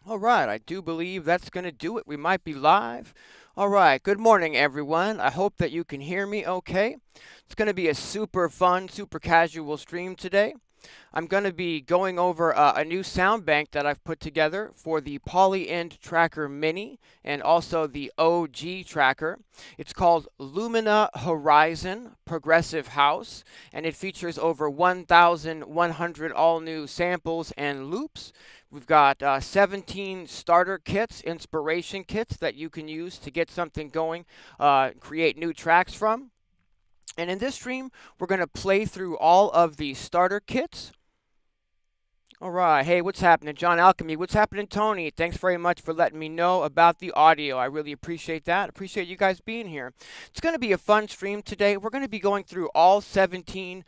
All right, I do believe that's going to do it. We might be live. All right, good morning, everyone. I hope that you can hear me okay. It's going to be a super fun, super casual stream today. I'm going to be going over a new sound bank that I've put together for the Polyend Tracker Mini and also the OG Tracker. It's called Lumina Horizon Progressive House, and it features over 1,100 all new samples and loops. We've got 17 starter kits, inspiration kits that you can use to get something going, create new tracks from. And in this stream, we're going to play through all of the starter kits. All right. Hey, what's happening, John Alchemy? What's happening, Tony? Thanks very much for letting me know about the audio. I really appreciate that. Appreciate you guys being here. It's going to be a fun stream today. We're going to be going through all 17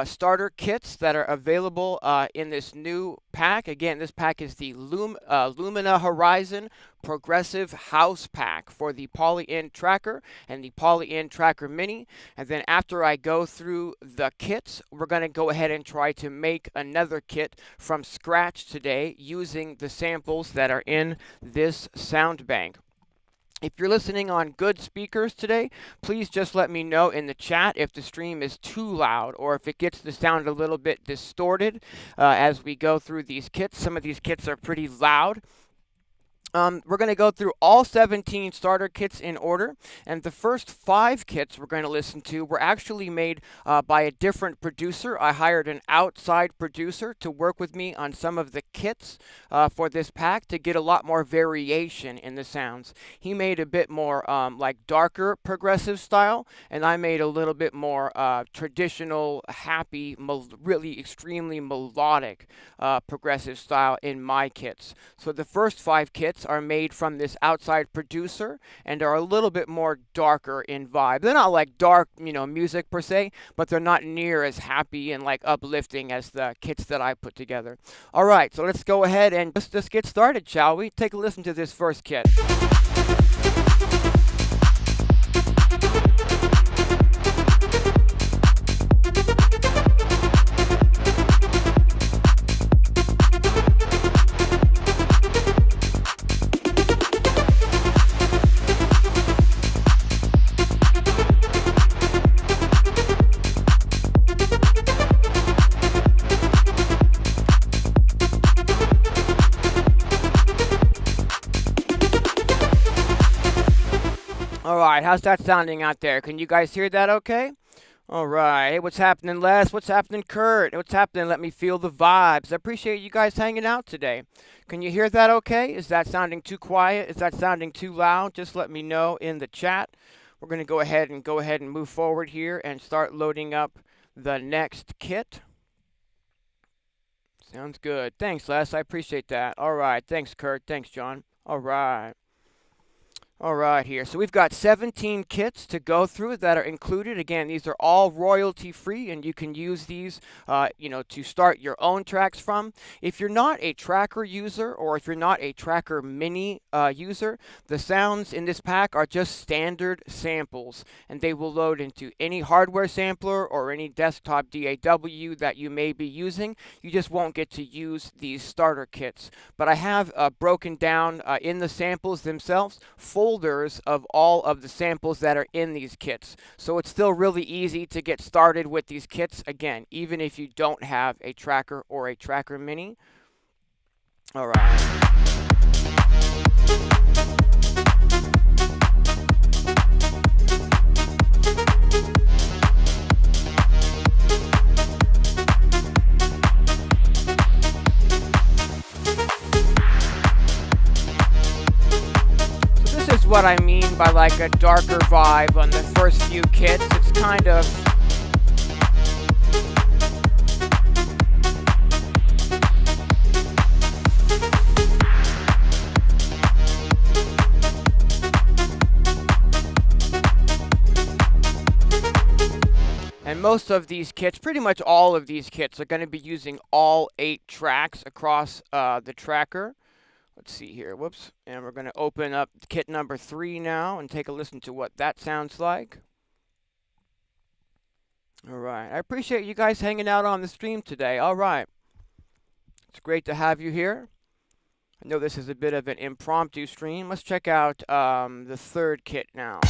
starter kits that are available in this new pack. Again, this pack is the Lumina Horizon Progressive House Pack for the Polyend Tracker and the Polyend Tracker Mini. And then after I go through the kits, we're going to go ahead and try to make another kit from scratch today using the samples that are in this sound bank. If you're listening on good speakers today, please just let me know in the chat if the stream is too loud or if it gets the sound a little bit distorted as we go through these kits. Some of these kits are pretty loud. We're going to go through all 17 starter kits in order, and the first 5 kits we're going to listen to were actually made by a different producer. I hired an outside producer to work with me on some of the kits for this pack to get a lot more variation in the sounds. He made a bit more like darker progressive style, and I made a little bit more traditional, happy, really extremely melodic progressive style in my kits. So the first 5 kits are made from this outside producer and are a little bit more darker in vibe. They're not like dark, music per se, but they're not near as happy and like uplifting as the kits that I put together. All right, so let's go ahead and just get started, shall we? Take a listen to this first kit. All right, how's that sounding out there? Can you guys hear that okay? All right. Hey, what's happening, Les? What's happening, Kurt? What's happening? Let me feel the vibes. I appreciate you guys hanging out today. Can you hear that okay? Is that sounding too quiet? Is that sounding too loud? Just let me know in the chat. We're going to go ahead and move forward here and start loading up the next kit. Sounds good. Thanks, Les. I appreciate that. All right. Thanks, Kurt. Thanks, John. All right. All right, here. So we've got 17 kits to go through that are included. Again, these are all royalty free, and you can use these, to start your own tracks from. If you're not a tracker user, or if you're not a tracker mini user, the sounds in this pack are just standard samples, and they will load into any hardware sampler or any desktop DAW that you may be using. You just won't get to use these starter kits. But I have broken down in the samples themselves folders of all of the samples that are in these kits. So it's still really easy to get started with these kits, again, even if you don't have a tracker or a tracker mini. All right. This is what I mean by like a darker vibe on the first few kits. It's kind of and most of these kits, pretty much all of these kits, are going to be using all 8 tracks across the tracker. Let's see here. Whoops. And we're going to open up kit number 3 now and take a listen to what that sounds like. All right. I appreciate you guys hanging out on the stream today. All right. It's great to have you here. I know this is a bit of an impromptu stream. Let's check out the third kit now.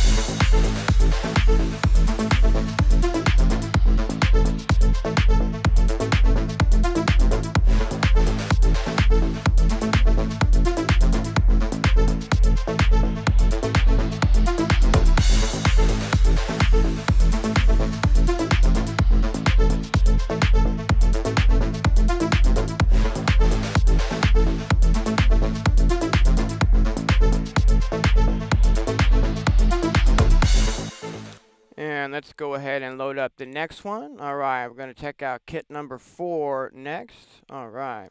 And let's go ahead and load up the next one. All right, we're going to check out kit number 4 next. All right.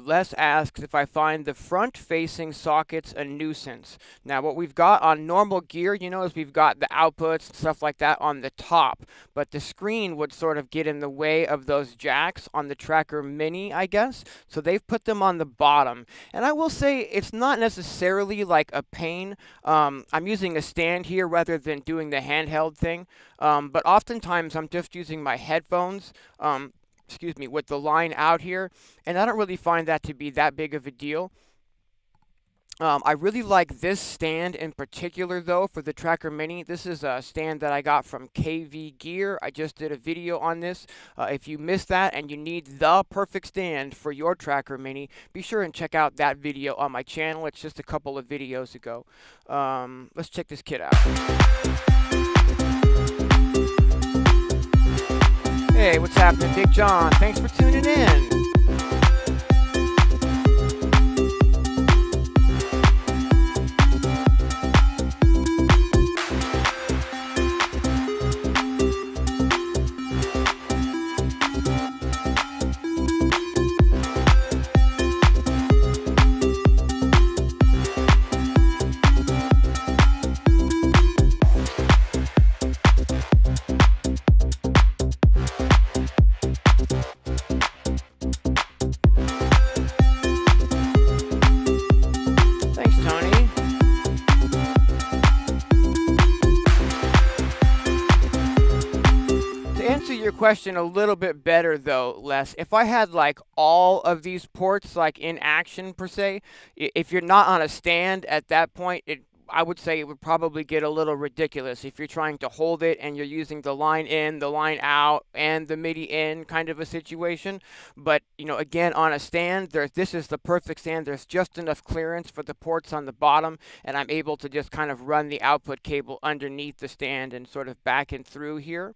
Les asks if I find the front-facing sockets a nuisance. Now, what we've got on normal gear, is we've got the outputs and stuff like that on the top, but the screen would sort of get in the way of those jacks on the Tracker Mini, I guess. So they've put them on the bottom. And I will say it's not necessarily like a pain. I'm using a stand here rather than doing the handheld thing, but oftentimes I'm just using my headphones. With the line out here, and I don't really find that to be that big of a deal. I really like this stand in particular, though, for the Tracker Mini. This is a stand that I got from KV Gear. I just did a video on this. If you missed that and you need the perfect stand for your Tracker Mini, be sure and check out that video on my channel. It's just a couple of videos ago. Let's check this kit out. Hey, what's happening, Big John? Thanks for tuning in. Question a little bit better though, Les. If I had like all of these ports like in action per se, if you're not on a stand at that point, I would say it would probably get a little ridiculous if you're trying to hold it and you're using the line in, the line out, and the MIDI in kind of a situation. But, again, on a stand, this is the perfect stand. There's just enough clearance for the ports on the bottom, and I'm able to just kind of run the output cable underneath the stand and sort of back and through here.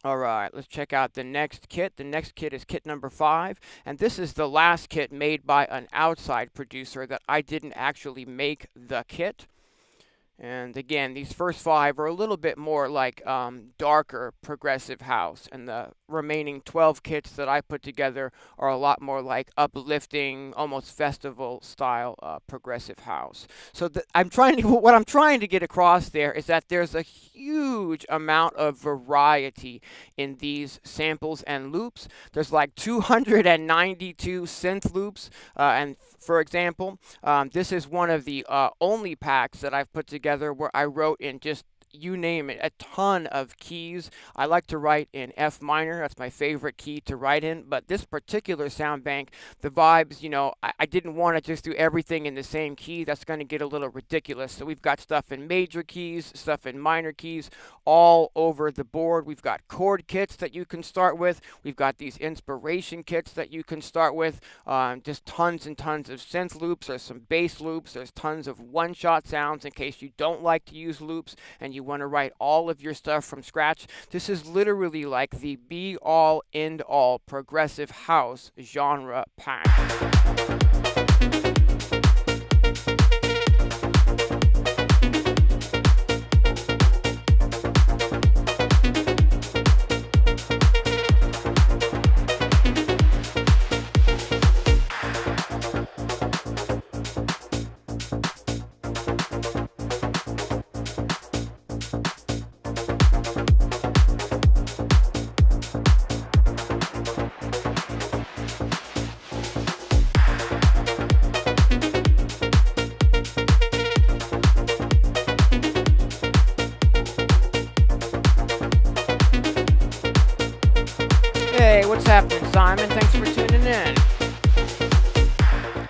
All right, let's check out the next kit. The next kit is kit number 5, and this is the last kit made by an outside producer that I didn't actually make the kit. And again, these first 5 are a little bit more like darker progressive house, and the remaining 12 kits that I put together are a lot more like uplifting, almost festival style progressive house. So what I'm trying to get across there is that there's a huge amount of variety in these samples and loops. There's like 292 synth loops, and for example, this is one of the only packs that I've put together where I wrote in just, you name it, a ton of keys. I like to write in F minor. That's my favorite key to write in. But this particular sound bank, the vibes, I didn't want to just do everything in the same key. That's going to get a little ridiculous. So we've got stuff in major keys, stuff in minor keys, all over the board. We've got chord kits that you can start with. We've got these inspiration kits that you can start with. Just tons and tons of synth loops. There's some bass loops. There's tons of one-shot sounds in case you don't like to use loops and you want to write all of your stuff from scratch. This is literally like the be-all, end-all progressive house genre pack. what's happening, Simon? Thanks for tuning in.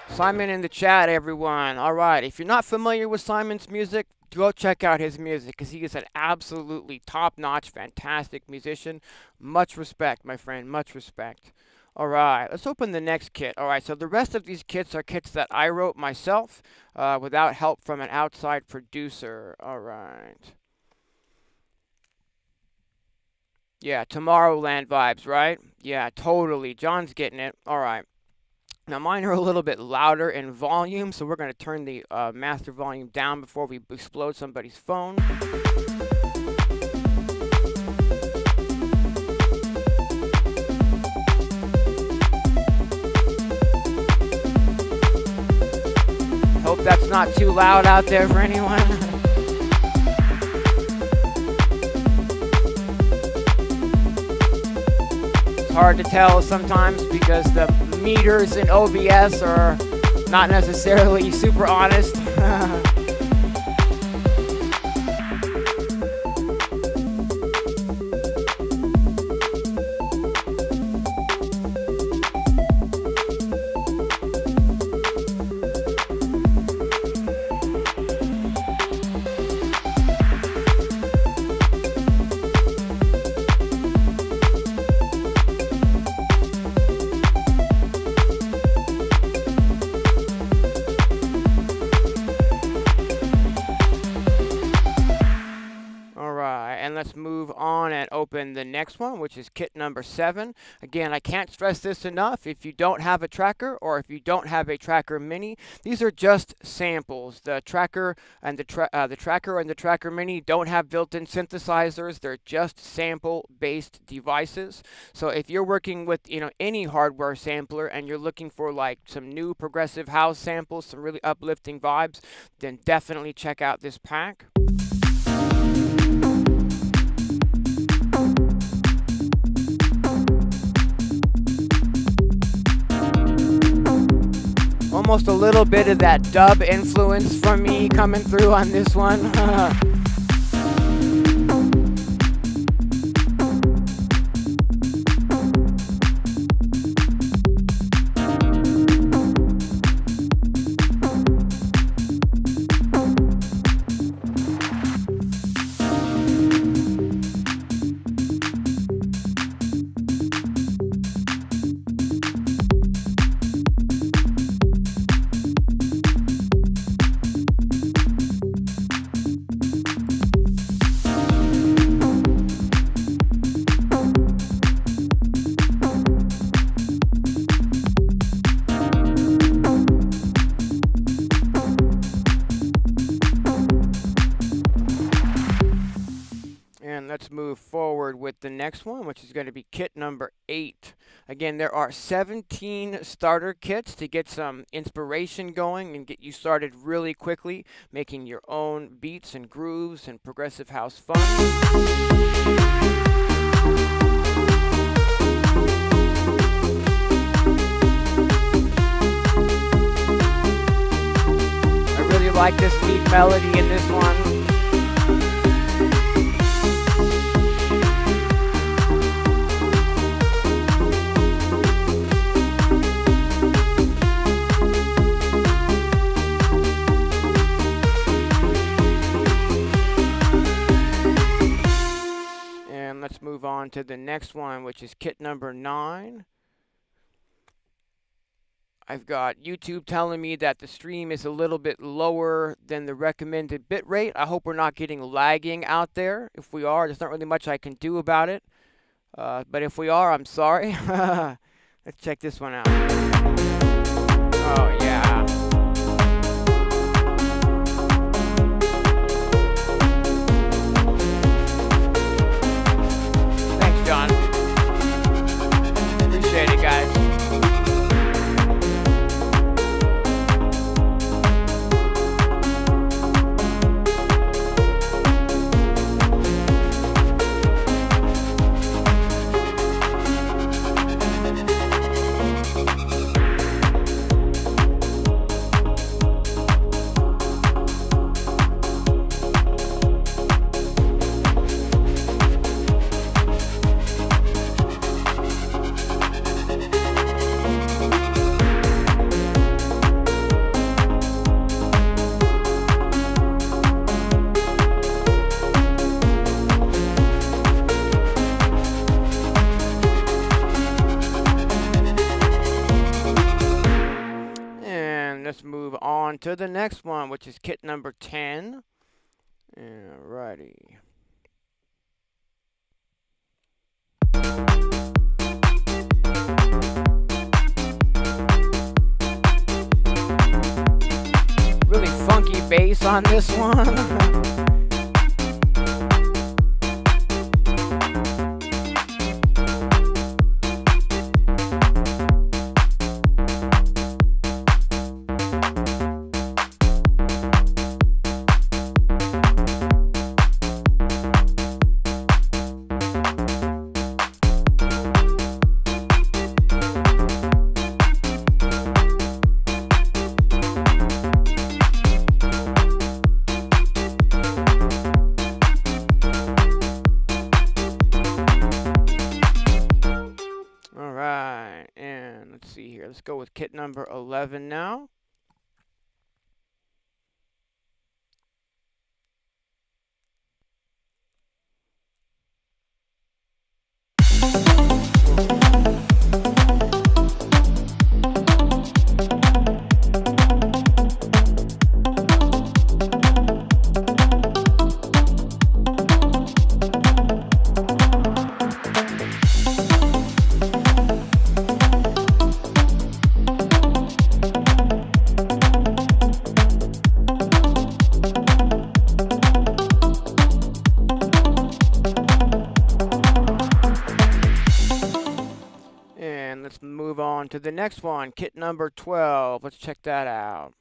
Simon in the chat, everyone. All right, if you're not familiar with Simon's music, go check out his music because he is an absolutely top-notch, fantastic musician. Much respect, my friend, much respect. All right, let's open the next kit. All right, so the rest of these kits are kits that I wrote myself without help from an outside producer. All right. Yeah, Tomorrowland vibes, right? Yeah, totally. John's getting it. All right. Now mine are a little bit louder in volume, so we're going to turn the master volume down before we explode somebody's phone. Hope that's not too loud out there for anyone. It's hard to tell sometimes because the meters in OBS are not necessarily super honest. Let's move on and open the next one, which is kit number 7. Again, I can't stress this enough. If you don't have a tracker or if you don't have a tracker mini, these are just samples. The tracker and the tracker mini don't have built-in synthesizers. They're just sample-based devices. So if you're working with any hardware sampler and you're looking for like some new progressive house samples, some really uplifting vibes, then definitely check out this pack. Almost a little bit of that dub influence from me coming through on this one. Let's move forward with the next one, which is going to be kit number 8. Again, there are 17 starter kits to get some inspiration going and get you started really quickly, making your own beats and grooves and progressive house fun. I really like this beat melody in this one. Let's move on to the next one, which is kit number 9. I've got YouTube telling me that the stream is a little bit lower than the recommended bit rate. I hope we're not getting lagging out there. If we are, there's not really much I can do about it. But if we are, I'm sorry. Let's check this one out. Oh, yeah. John. Appreciate it, guys. to the next one, which is kit number 10. Alrighty. Really funky bass on this one. Let's see here. Let's go with kit number 11 now. Let's move on to the next one, kit number 12. Let's check that out.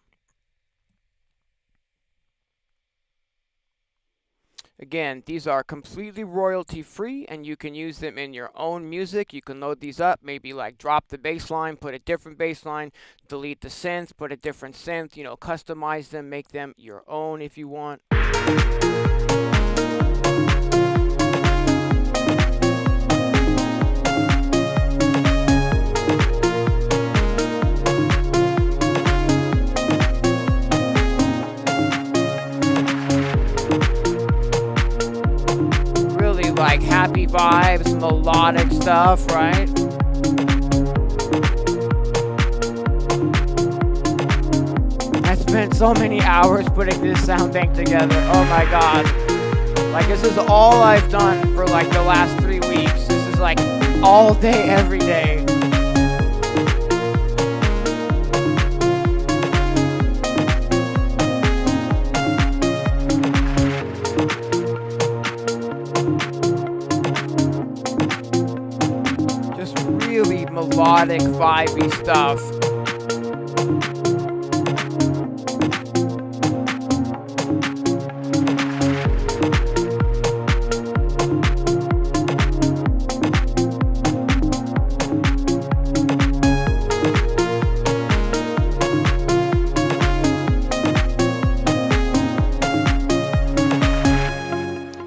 Again, these are completely royalty free and you can use them in your own music. You can load these up, maybe like drop the bass line, put a different bass line, delete the synth, put a different synth, you know, customize them, make them your own if you want. Like happy vibes, melodic stuff, right? I spent so many hours putting this sound bank together. Oh my god. Like this is all I've done for like the last 3 weeks. This is like all day, every day. Really melodic, vibey stuff.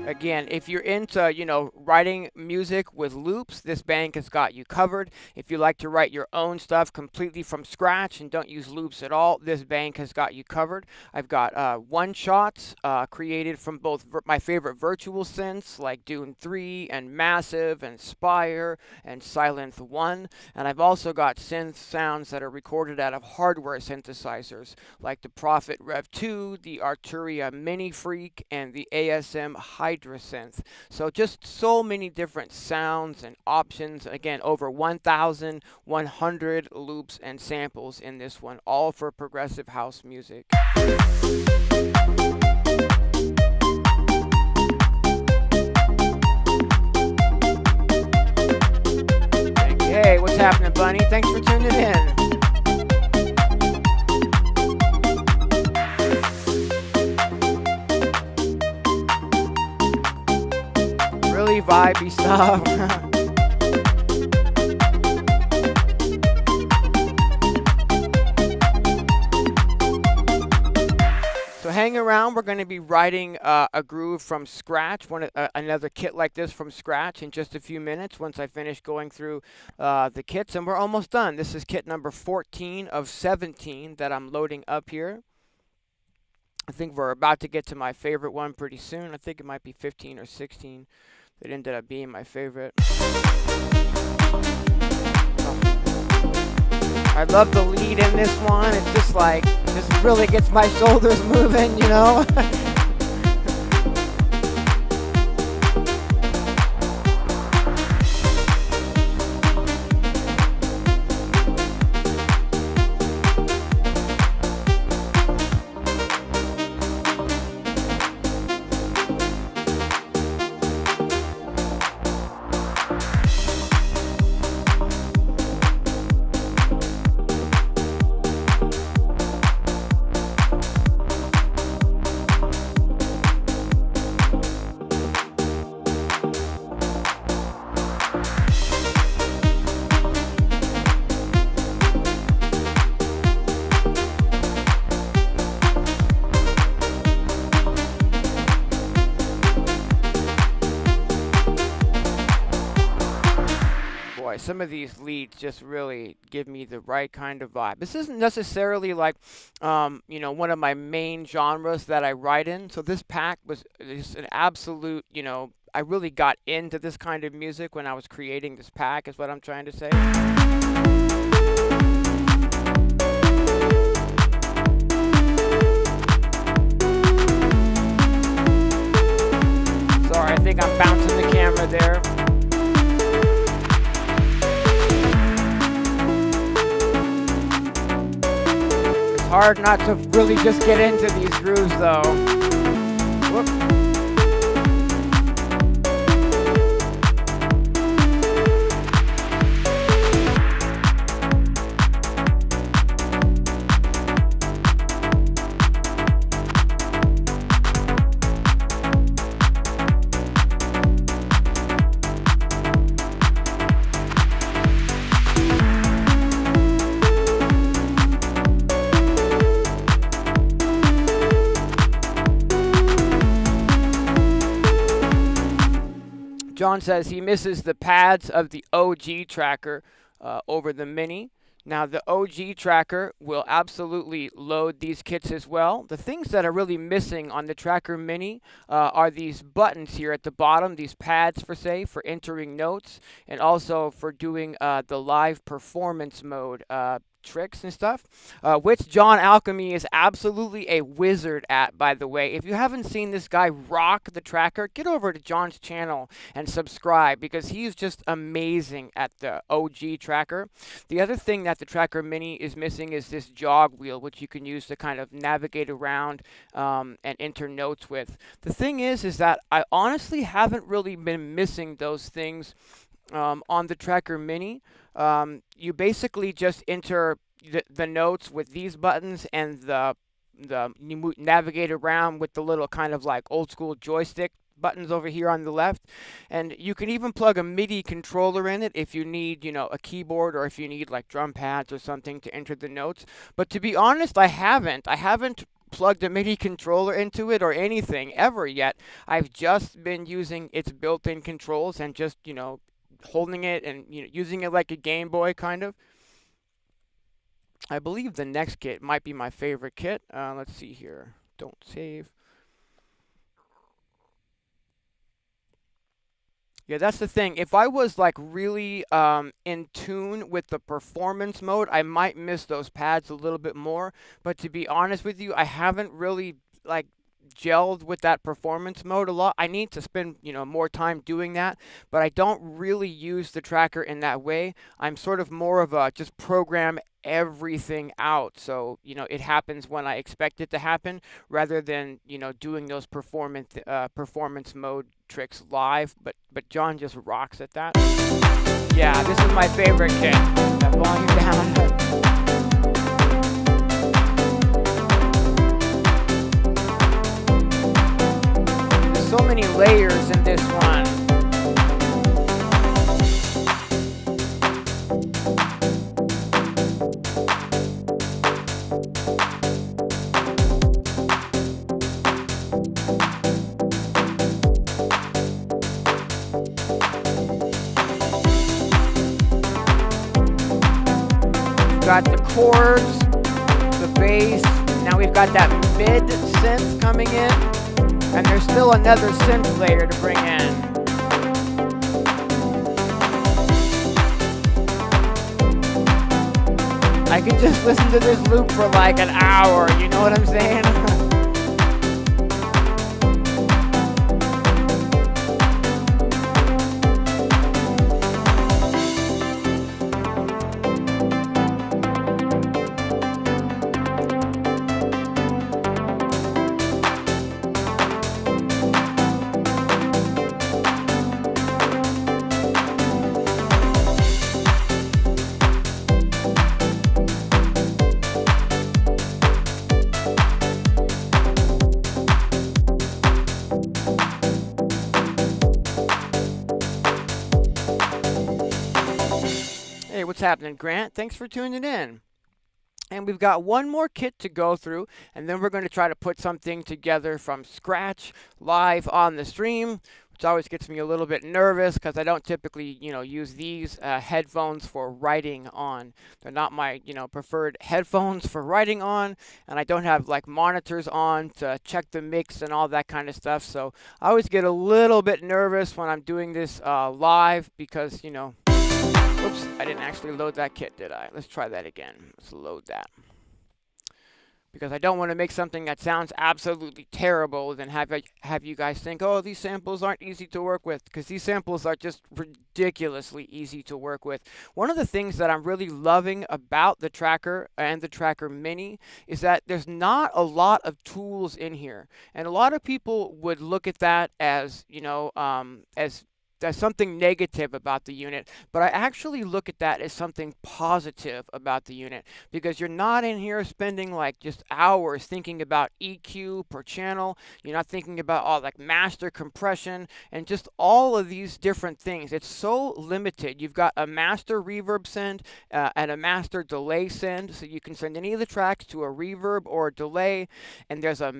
Again, if you're into, you know, writing music with loops, this bank has got you covered. If you like to write your own stuff completely from scratch and don't use loops at all, this bank has got you covered. I've got one-shots created from both my favorite virtual synths like Dune 3 and Massive and Spire and Sylenth 1. And I've also got synth sounds that are recorded out of hardware synthesizers like the Prophet Rev 2, the Arturia Mini Freak, and the ASM Hydra synth. So just so many different sounds and options. Again, over 1,100 loops and samples in this one, all for progressive house music. Hey, what's happening, Bunny? Thanks for tuning in. Really vibey stuff. So hang around, we're going to be writing a groove from scratch, another kit like this from scratch in just a few minutes once I finish going through the kits, and we're almost done. This is kit number 14 of 17 that I'm loading up here. I think we're about to get to my favorite one pretty soon. I think it might be 15 or 16 that ended up being my favorite. I love the lead in this one. It's just like, just really gets my shoulders moving, you know? Some of these leads just really give me the right kind of vibe. This isn't necessarily like, you know, one of my main genres that I write in. So this pack was just an absolute, you know, I really got into this kind of music when I was creating this pack, is what I'm trying to say. Sorry, I think I'm bouncing the camera there. Hard not to really just get into these grooves though. Whoop. John says he misses the pads of the OG tracker over the Mini. Now the OG tracker will absolutely load these kits as well. The things that are really missing on the Tracker Mini are these buttons here at the bottom, these pads for entering notes, and also for doing the live performance mode tricks and stuff, which John Alchemy is absolutely a wizard at, by the way. If you haven't seen this guy rock the tracker, get over to John's channel and subscribe, because he's just amazing at the OG tracker. The other thing that the Tracker Mini is missing is this jog wheel, which you can use to kind of navigate around and enter notes with. The thing is that I honestly haven't really been missing those things on the Tracker Mini. You basically just enter the notes with these buttons, and you navigate around with the little kind of like old school joystick buttons over here on the left. And you can even plug a MIDI controller in it if you need, you know, a keyboard, or if you need like drum pads or something to enter the notes. But to be honest, I haven't plugged a MIDI controller into it or anything ever yet. I've just been using its built-in controls and just, you know, holding it and, you know, using it like a Game Boy kind of. I believe the next kit might be my favorite kit. Let's see here. Don't save. Yeah, that's the thing. If I was like really in tune with the performance mode, I might miss those pads a little bit more. But to be honest with you, I haven't really like gelled with that performance mode a lot. I need to spend, you know, more time doing that, but I don't really use the tracker in that way. I'm sort of more of a just program everything out, so, you know, it happens when I expect it to happen, rather than, you know, doing those performance mode tricks live. But John just rocks at that. Yeah, this is my favorite kit. That volume down. So many layers in this one. We've got the chords, the bass. Now we've got that mid synth coming in. And there's still another synth layer to bring in. I could just listen to this loop for like an hour, you know what I'm saying? Hey, what's happening, Grant? Thanks for tuning in. And we've got one more kit to go through, and then we're going to try to put something together from scratch live on the stream, which always gets me a little bit nervous because I don't typically, use these headphones for writing on. They're not my, preferred headphones for writing on, and I don't have like monitors on to check the mix and all that kind of stuff. So I always get a little bit nervous when I'm doing this live because, oops, I didn't actually load that kit, did I? Let's try that again. Let's load that. Because I don't want to make something that sounds absolutely terrible and have you guys think, oh, these samples aren't easy to work with, because these samples are just ridiculously easy to work with. One of the things that I'm really loving about the Tracker and the Tracker Mini is that there's not a lot of tools in here. And a lot of people would look at that as, as something negative about the unit, but I actually look at that as something positive about the unit, because you're not in here spending like just hours thinking about EQ per channel. You're not thinking about all like master compression and just all of these different things. It's so limited. You've got a master reverb send and a master delay send, so you can send any of the tracks to a reverb or a delay, and there's a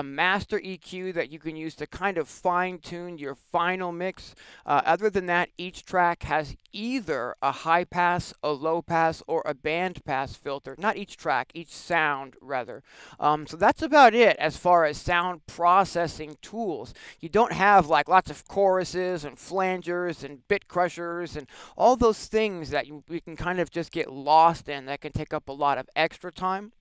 master EQ that you can use to kind of fine tune your final mix. Other than that, each track has either a high pass, a low pass, or a band pass filter. Not each track, each sound rather. So that's about it as far as sound processing tools. You don't have like lots of choruses and flangers and bit crushers and all those things that we can kind of just get lost in that can take up a lot of extra time.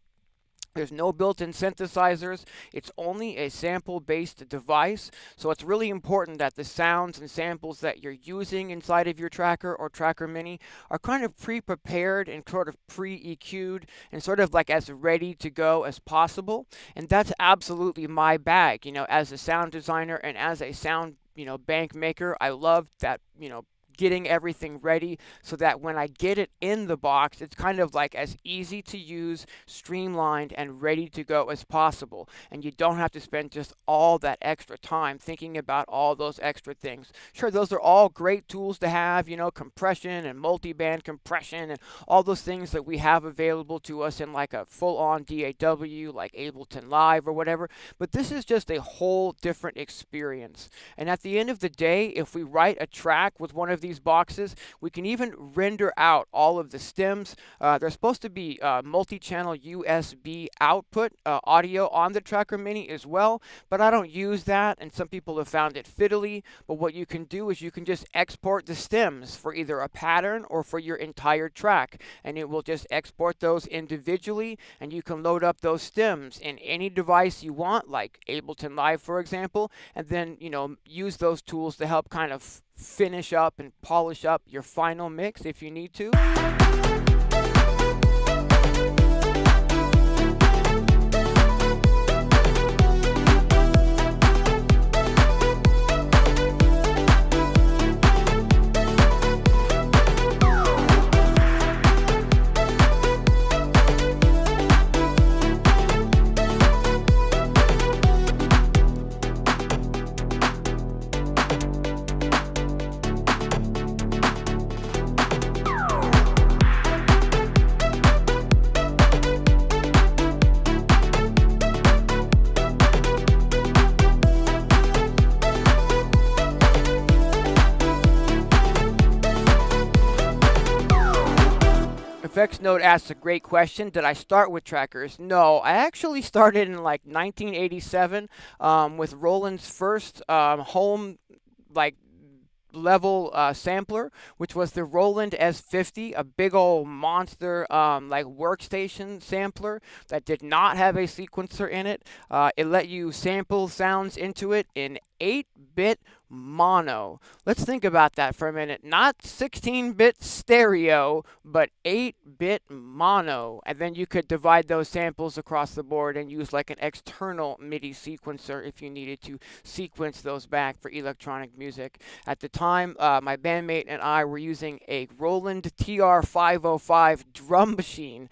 There's no built-in synthesizers. It's only a sample-based device. So it's really important that the sounds and samples that you're using inside of your Tracker or Tracker Mini are kind of pre-prepared and sort of pre-EQ'd and sort of like as ready to go as possible. And that's absolutely my bag. As a sound designer and as a sound, bank maker, I love that, getting everything ready so that when I get it in the box, it's kind of like as easy to use, streamlined, and ready to go as possible. And you don't have to spend just all that extra time thinking about all those extra things. Sure, those are all great tools to have, compression and multi-band compression and all those things that we have available to us in like a full-on DAW, like Ableton Live or whatever. But this is just a whole different experience. And at the end of the day, if we write a track with one of these boxes, we can even render out all of the stems. There's supposed to be multi-channel USB output audio on the Tracker Mini as well, but I don't use that, and some people have found it fiddly. But what you can do is you can just export the stems for either a pattern or for your entire track, and it will just export those individually, and you can load up those stems in any device you want, like Ableton Live, for example, and then use those tools to help kind of finish up and polish up your final mix if you need to. FX Note asks a great question. Did I start with trackers? No, I actually started in like 1987 with Roland's first home like level sampler, which was the Roland S50, a big old monster like workstation sampler that did not have a sequencer in it. It let you sample sounds into it in 8-bit mono. Let's think about that for a minute. Not 16-bit stereo, but 8-bit mono. And then you could divide those samples across the board and use like an external MIDI sequencer if you needed to sequence those back for electronic music. At the time, my bandmate and I were using a Roland TR-505 drum machine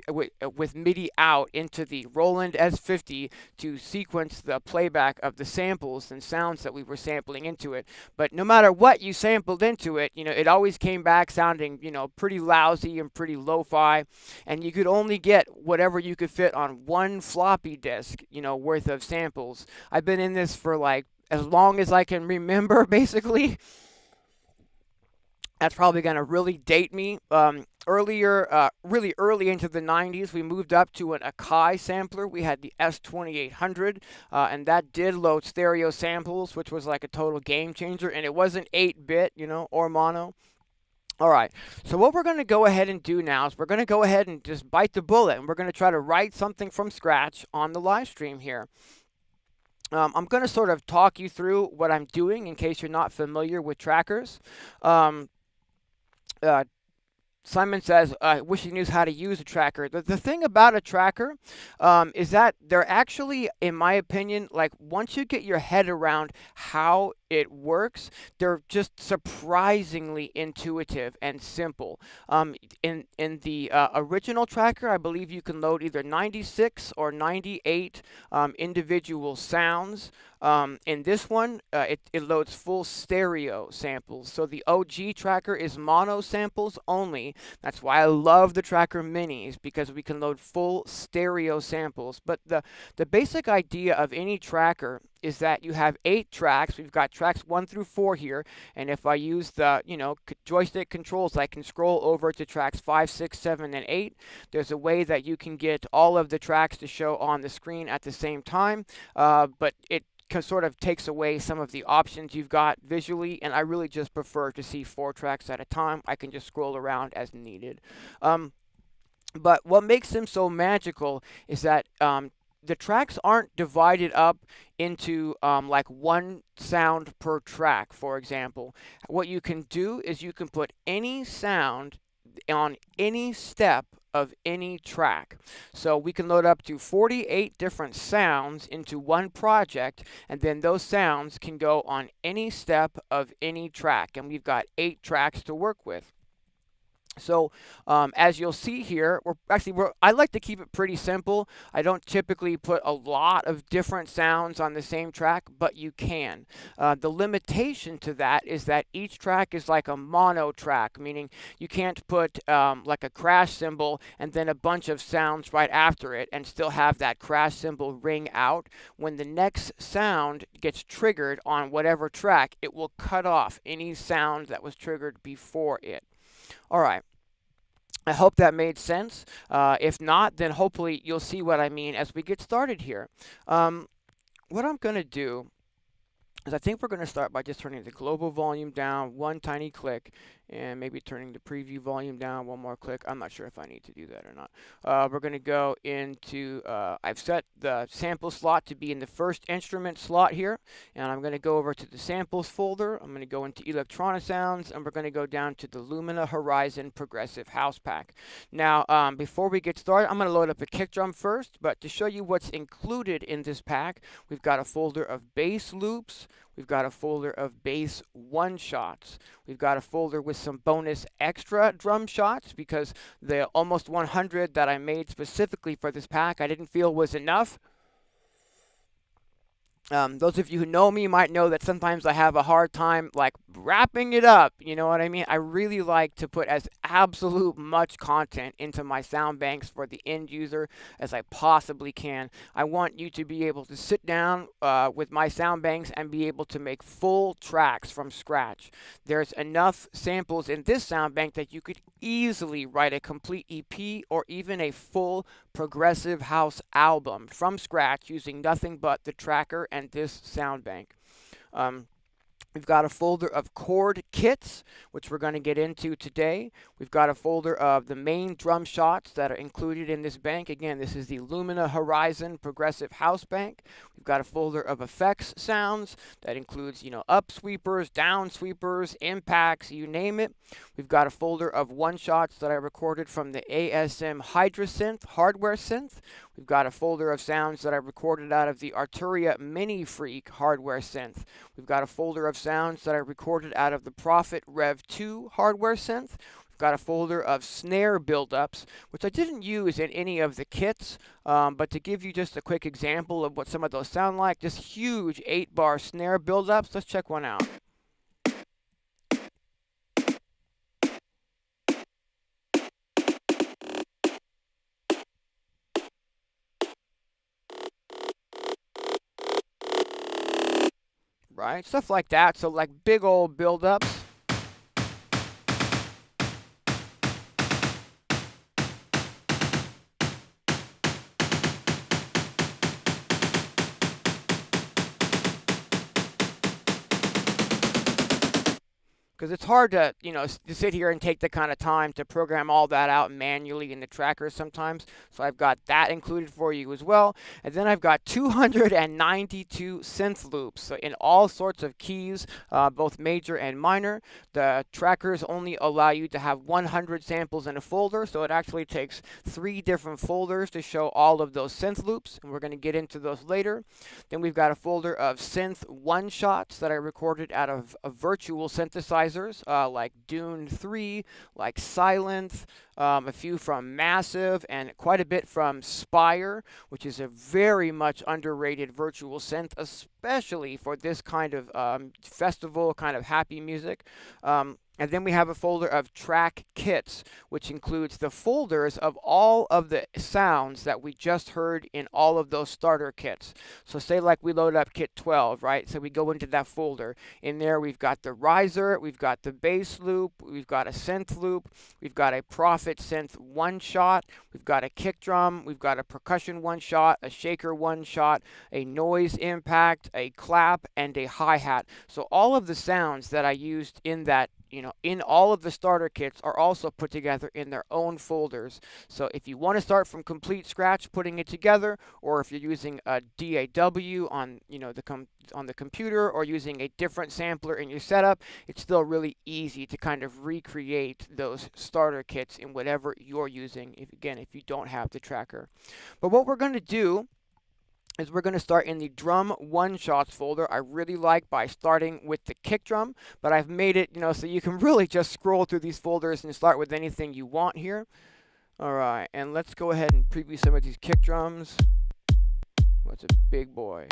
with MIDI out into the Roland S50 to sequence the playback of the samples and sounds that we were sampling into it. But no matter what you sampled into it, it always came back sounding, pretty lousy and pretty lo-fi, and you could only get whatever you could fit on one floppy disk, worth of samples. I've been in this for like as long as I can remember, basically. That's probably going to really date me. Really early into the 90s, we moved up to an Akai sampler. We had the S2800, and that did load stereo samples, which was like a total game changer. And it wasn't 8-bit, or mono. All right, so what we're going to go ahead and do now is we're going to go ahead and just bite the bullet, and we're going to try to write something from scratch on the live stream here. I'm going to sort of talk you through what I'm doing in case you're not familiar with trackers. Uh, Simon says, I wish he knew how to use a tracker. The thing about a tracker is that they're actually, in my opinion, like once you get your head around how it works, they're just surprisingly intuitive and simple. In the original tracker, I believe you can load either 96 or 98 individual sounds. In this one, it loads full stereo samples. So the OG tracker is mono samples only. That's why I love the Tracker Minis, because we can load full stereo samples. But the basic idea of any tracker is that you have 8 tracks. We've got tracks 1 through 4 here, and if I use the joystick controls, I can scroll over to tracks 5, 6, 7, and 8. There's a way that you can get all of the tracks to show on the screen at the same time, but it sort of takes away some of the options you've got visually, and I really just prefer to see 4 tracks at a time. I can just scroll around as needed. But what makes them so magical is that the tracks aren't divided up into like one sound per track, for example. What you can do is you can put any sound on any step of any track. So we can load up to 48 different sounds into one project, and then those sounds can go on any step of any track, and we've got 8 tracks to work with. So as you'll see here, I like to keep it pretty simple. I don't typically put a lot of different sounds on the same track, but you can. The limitation to that is that each track is like a mono track, meaning you can't put like a crash cymbal and then a bunch of sounds right after it and still have that crash cymbal ring out. When the next sound gets triggered on whatever track, it will cut off any sound that was triggered before it. All right. I hope that made sense. If not, then hopefully you'll see what I mean as we get started here. What I'm going to do is I think we're going to start by just turning the global volume down one tiny click, and maybe turning the preview volume down one more click. I'm not sure if I need to do that or not. We're going to go into, I've set the sample slot to be in the first instrument slot here, and I'm going to go over to the samples folder. I'm going to go into Electronisounds, and we're going to go down to the Lumina Horizon Progressive House pack. Now, before we get started, I'm going to load up a kick drum first, but to show you what's included in this pack, we've got a folder of bass loops. We've got a folder of bass one-shots. We've got a folder with some bonus extra drum shots because the almost 100 that I made specifically for this pack I didn't feel was enough. Those of you who know me might know that sometimes I have a hard time like wrapping it up, you know what I mean? I really like to put as absolute much content into my sound banks for the end user as I possibly can. I want you to be able to sit down with my sound banks and be able to make full tracks from scratch. There's enough samples in this sound bank that you could easily write a complete EP or even a full progressive house album from scratch using nothing but the tracker and this sound bank. We've got a folder of chord kits, which we're going to get into today. We've got a folder of the main drum shots that are included in this bank. Again, this is the Lumina Horizon Progressive House bank. We've got a folder of effects sounds that includes, up sweepers, down sweepers, impacts, you name it. We've got a folder of one shots that I recorded from the ASM Hydrasynth hardware synth. We've got a folder of sounds that I recorded out of the Arturia Mini Freak hardware synth. We've got a folder of sounds that I recorded out of the Prophet Rev 2 hardware synth. We've got a folder of snare buildups, which I didn't use in any of the kits, but to give you just a quick example of what some of those sound like, just huge 8-bar snare buildups. Let's check one out. Right, stuff like that. So like big old buildups. Because it's hard to, to sit here and take the kind of time to program all that out manually in the trackers sometimes. So I've got that included for you as well. And then I've got 292 synth loops, so in all sorts of keys, both major and minor. The trackers only allow you to have 100 samples in a folder, so it actually takes 3 different folders to show all of those synth loops, and we're going to get into those later. Then we've got a folder of synth one-shots that I recorded out of a virtual synthesizer, like Dune 3, like Sylenth, a few from Massive, and quite a bit from Spire, which is a very much underrated virtual synth, especially for this kind of festival, kind of happy music. And then we have a folder of track kits, which includes the folders of all of the sounds that we just heard in all of those starter kits. So say like we load up kit 12, right? So we go into that folder. In there we've got the riser, we've got the bass loop, we've got a synth loop, we've got a Prophet synth one shot, we've got a kick drum, we've got a percussion one shot, a shaker one shot, a noise impact, a clap, and a hi-hat. So all of the sounds that I used in that, in all of the starter kits are also put together in their own folders. So if you want to start from complete scratch putting it together, or if you're using a DAW on, on the computer, or using a different sampler in your setup, it's still really easy to kind of recreate those starter kits in whatever you're using, if you don't have the tracker. But what we're going to do is we're going to start in the drum one-shots folder. I really like by starting with the kick drum, but I've made it, so you can really just scroll through these folders and start with anything you want here. All right, and let's go ahead and preview some of these kick drums. What's a big boy?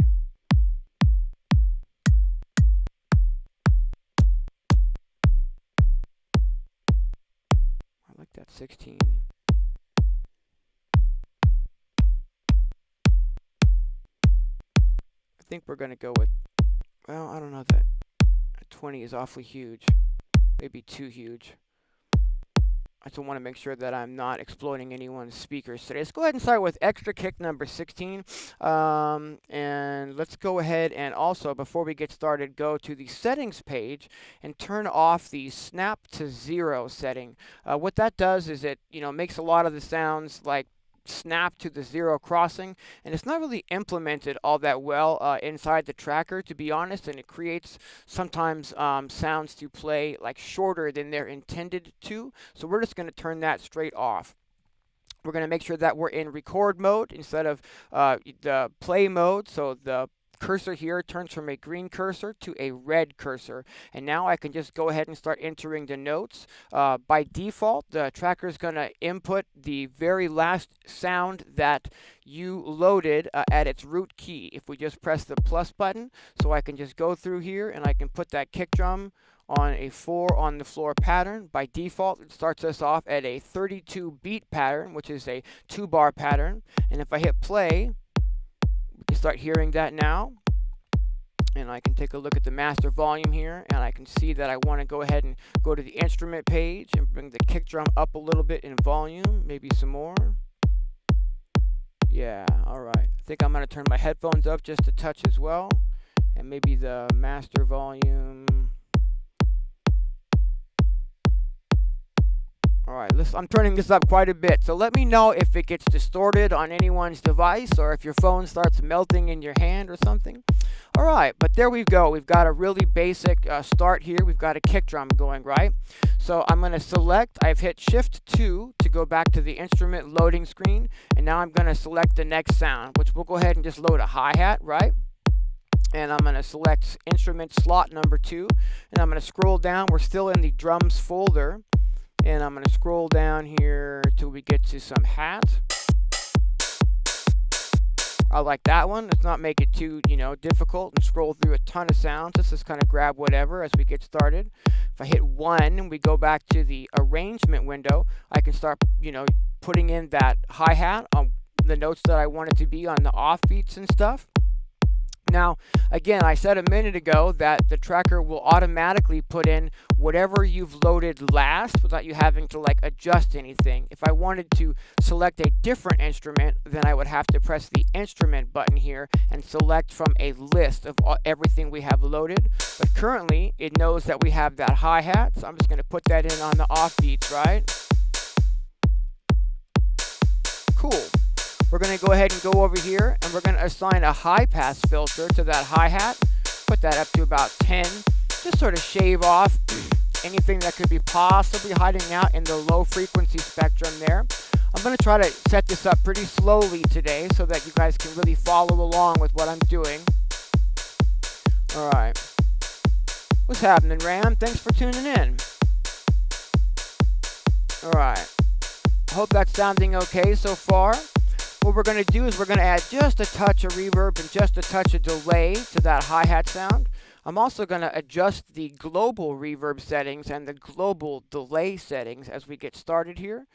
I like that 16. I think we're going to go with, well, I don't know, that 20 is awfully huge, maybe too huge. I just want to make sure that I'm not exploiting anyone's speakers today. Let's go ahead and start with extra kick number 16. And let's go ahead and also, before we get started, go to the settings page and turn off the snap to 0 setting. What that does is it, makes a lot of the sounds like snap to the 0 crossing, and it's not really implemented all that well inside the tracker, to be honest, and it creates sometimes sounds to play like shorter than they're intended to. So we're just going to turn that straight off. We're going to make sure that we're in record mode instead of the play mode, so the cursor here turns from a green cursor to a red cursor, and now I can just go ahead and start entering the notes. By default, the tracker is going to input the very last sound that you loaded at its root key. If we just press the plus button, so I can just go through here and I can put that kick drum on a 4 on the floor pattern. By default, it starts us off at a 32 beat pattern, which is a 2-bar pattern, and if I hit play, we can start hearing that now. And I can take a look at the master volume here, and I can see that I want to go ahead and go to the instrument page and bring the kick drum up a little bit in volume, maybe some more. Yeah, all right. I think I'm going to turn my headphones up just a touch as well. and maybe the master volume. Alright, I'm turning this up quite a bit, so let me know if it gets distorted on anyone's device or if your phone starts melting in your hand or something. Alright, but there we go. We've got a really basic start here. We've got a kick drum going, right? So I'm going to select, I've hit Shift 2 to go back to the instrument loading screen, and now I'm going to select the next sound, which we'll go ahead and just load a hi-hat, right? And I'm going to select instrument slot number 2, and I'm going to scroll down. We're still in the drums folder. And I'm going to scroll down here till we get to some hat. I like that one. Let's not make it too, difficult and scroll through a ton of sounds. Let's just kind of grab whatever as we get started. If I hit 1 and we go back to the arrangement window, I can start, putting in that hi-hat on the notes that I want it to be on the offbeats and stuff. Now, again, I said a minute ago that the tracker will automatically put in whatever you've loaded last without you having to adjust anything. If I wanted to select a different instrument, then I would have to press the instrument button here and select from a list of everything we have loaded. But currently, it knows that we have that hi-hat, so I'm just going to put that in on the offbeats, right? Cool. We're going to go ahead and go over here, and we're going to assign a high-pass filter to that hi-hat. Put that up to about 10. Just sort of shave off anything that could be possibly hiding out in the low-frequency spectrum there. I'm going to try to set this up pretty slowly today so that you guys can really follow along with what I'm doing. All right. What's happening, Ram? Thanks for tuning in. All right. I hope that's sounding okay so far. What we're going to do is we're going to add just a touch of reverb and just a touch of delay to that hi-hat sound. I'm also going to adjust the global reverb settings and the global delay settings as we get started here.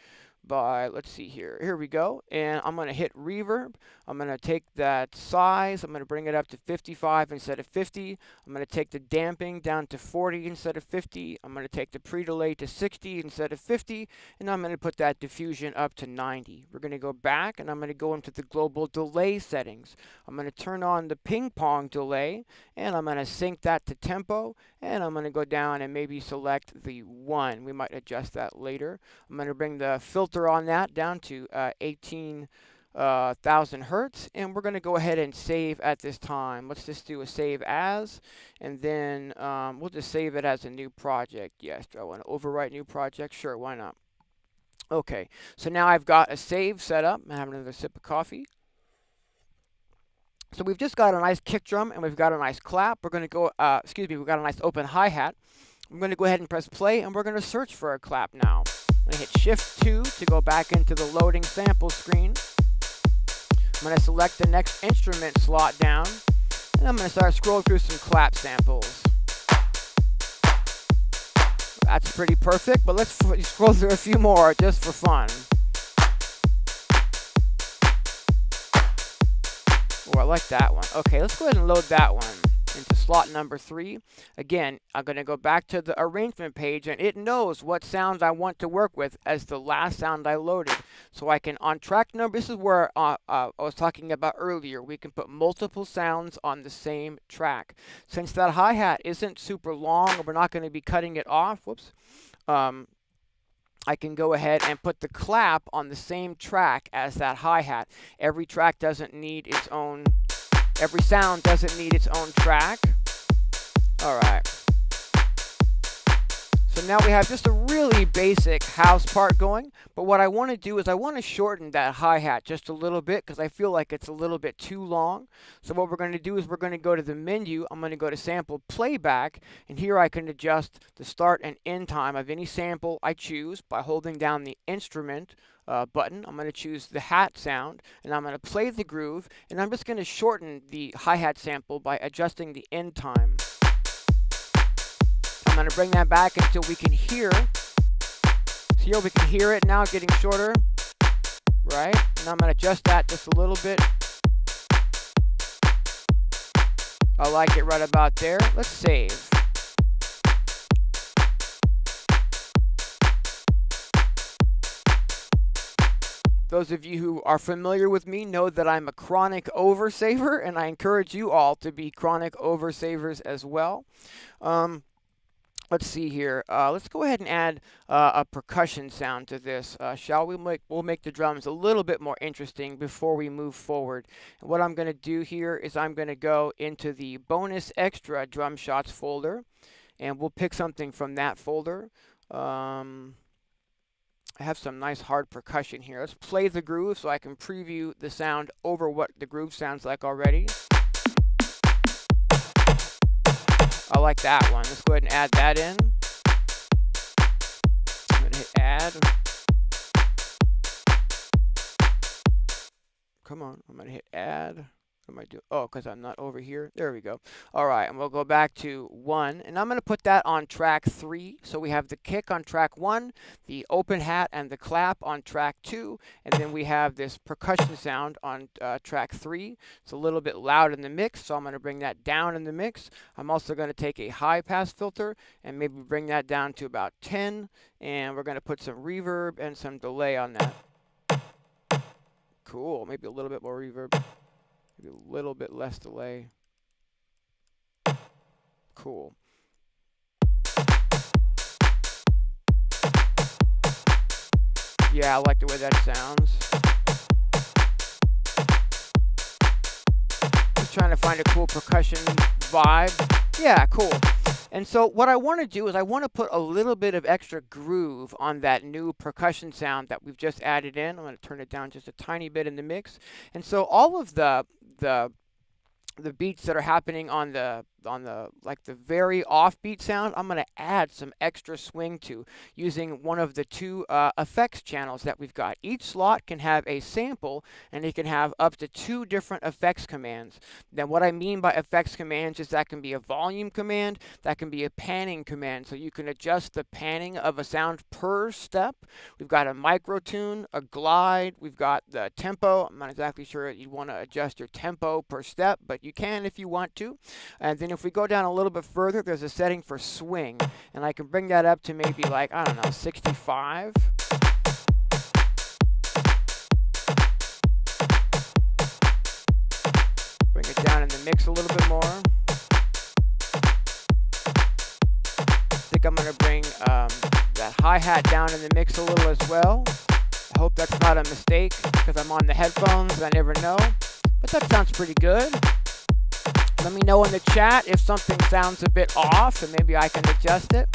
Let's see here. Here we go. And I'm going to hit reverb. I'm going to take that size. I'm going to bring it up to 55 instead of 50. I'm going to take the damping down to 40 instead of 50. I'm going to take the pre-delay to 60 instead of 50. And I'm going to put that diffusion up to 90. We're going to go back and I'm going to go into the global delay settings. I'm going to turn on the ping pong delay and I'm going to sync that to tempo. And I'm going to go down and maybe select the 1. We might adjust that later. I'm going to bring the filter on that down to 18,000 hertz, and we're going to go ahead and save at this time. Let's just do a save as, and then we'll just save it as a new project. Yes, do I want to overwrite new project? Sure, why not? Okay, so now I've got a save set up. I'm having another sip of coffee. So we've just got a nice kick drum and we've got a nice clap. We're going to go, we've got a nice open hi-hat. I'm going to go ahead and press play and we're going to search for a clap now. I'm going to hit Shift 2 to go back into the loading sample screen. I'm going to select the next instrument slot down and I'm going to start scrolling through some clap samples. That's pretty perfect, but let's scroll through a few more just for fun. Oh, I like that one. Okay, let's go ahead and load that one into slot number 3. Again, I'm going to go back to the arrangement page, and it knows what sounds I want to work with as the last sound I loaded. So I can, on track number, this is where I was talking about earlier, we can put multiple sounds on the same track. Since that hi-hat isn't super long, and we're not going to be cutting it off, I can go ahead and put the clap on the same track as that hi-hat. Every sound doesn't need its own track. All right. So now we have just a really basic house part going, but what I want to do is I want to shorten that hi-hat just a little bit because I feel like it's a little bit too long. So what we're going to do is we're going to go to the menu. I'm going to go to sample playback, and here I can adjust the start and end time of any sample I choose by holding down the instrument button. I'm going to choose the hat sound, and I'm going to play the groove, and I'm just going to shorten the hi-hat sample by adjusting the end time. I'm going to bring that back until we can hear. So here we can hear it now getting shorter, right? And I'm going to adjust that just a little bit. I like it right about there. Let's save. Those of you who are familiar with me know that I'm a chronic oversaver, and I encourage you all to be chronic oversavers as well. Let's see here. Let's go ahead and add a percussion sound to this, shall we? We'll make the drums a little bit more interesting before we move forward. And what I'm going to do here is I'm going to go into the bonus extra drum shots folder, and we'll pick something from that folder. I have some nice hard percussion here. Let's play the groove so I can preview the sound over what the groove sounds like already. I like that one. Let's go ahead and add that in. I'm going to hit add. Come on, I'm going to hit add. What am I doing? Oh, because I'm not over here. There we go. All right, and we'll go back to 1. And I'm going to put that on track 3. So we have the kick on track 1, the open hat and the clap on track 2, and then we have this percussion sound on track 3. It's a little bit loud in the mix, so I'm going to bring that down in the mix. I'm also going to take a high pass filter and maybe bring that down to about 10, and we're going to put some reverb and some delay on that. Cool, maybe a little bit more reverb. Maybe a little bit less delay. Cool. Yeah, I like the way that sounds. Just trying to find a cool percussion vibe. Yeah, cool. And so what I want to do is I want to put a little bit of extra groove on that new percussion sound that we've just added in. I'm going to turn it down just a tiny bit in the mix. And so all of the beats that are happening on the like the very offbeat sound, I'm going to add some extra swing to using one of the 2 effects channels that we've got. Each slot can have a sample, and it can have up to 2 different effects commands. Then what I mean by effects commands is that can be a volume command, that can be a panning command, so you can adjust the panning of a sound per step. We've got a micro tune, a glide, we've got the tempo. I'm not exactly sure you'd want to adjust your tempo per step, but you can if you want to. And then if we go down a little bit further, there's a setting for swing, and I can bring that up to maybe like, I don't know, 65. Bring it down in the mix a little bit more. I think I'm going to bring that hi-hat down in the mix a little as well. I hope that's not a mistake because I'm on the headphones. I never know. But that sounds pretty good. Let me know in the chat if something sounds a bit off, and maybe I can adjust it.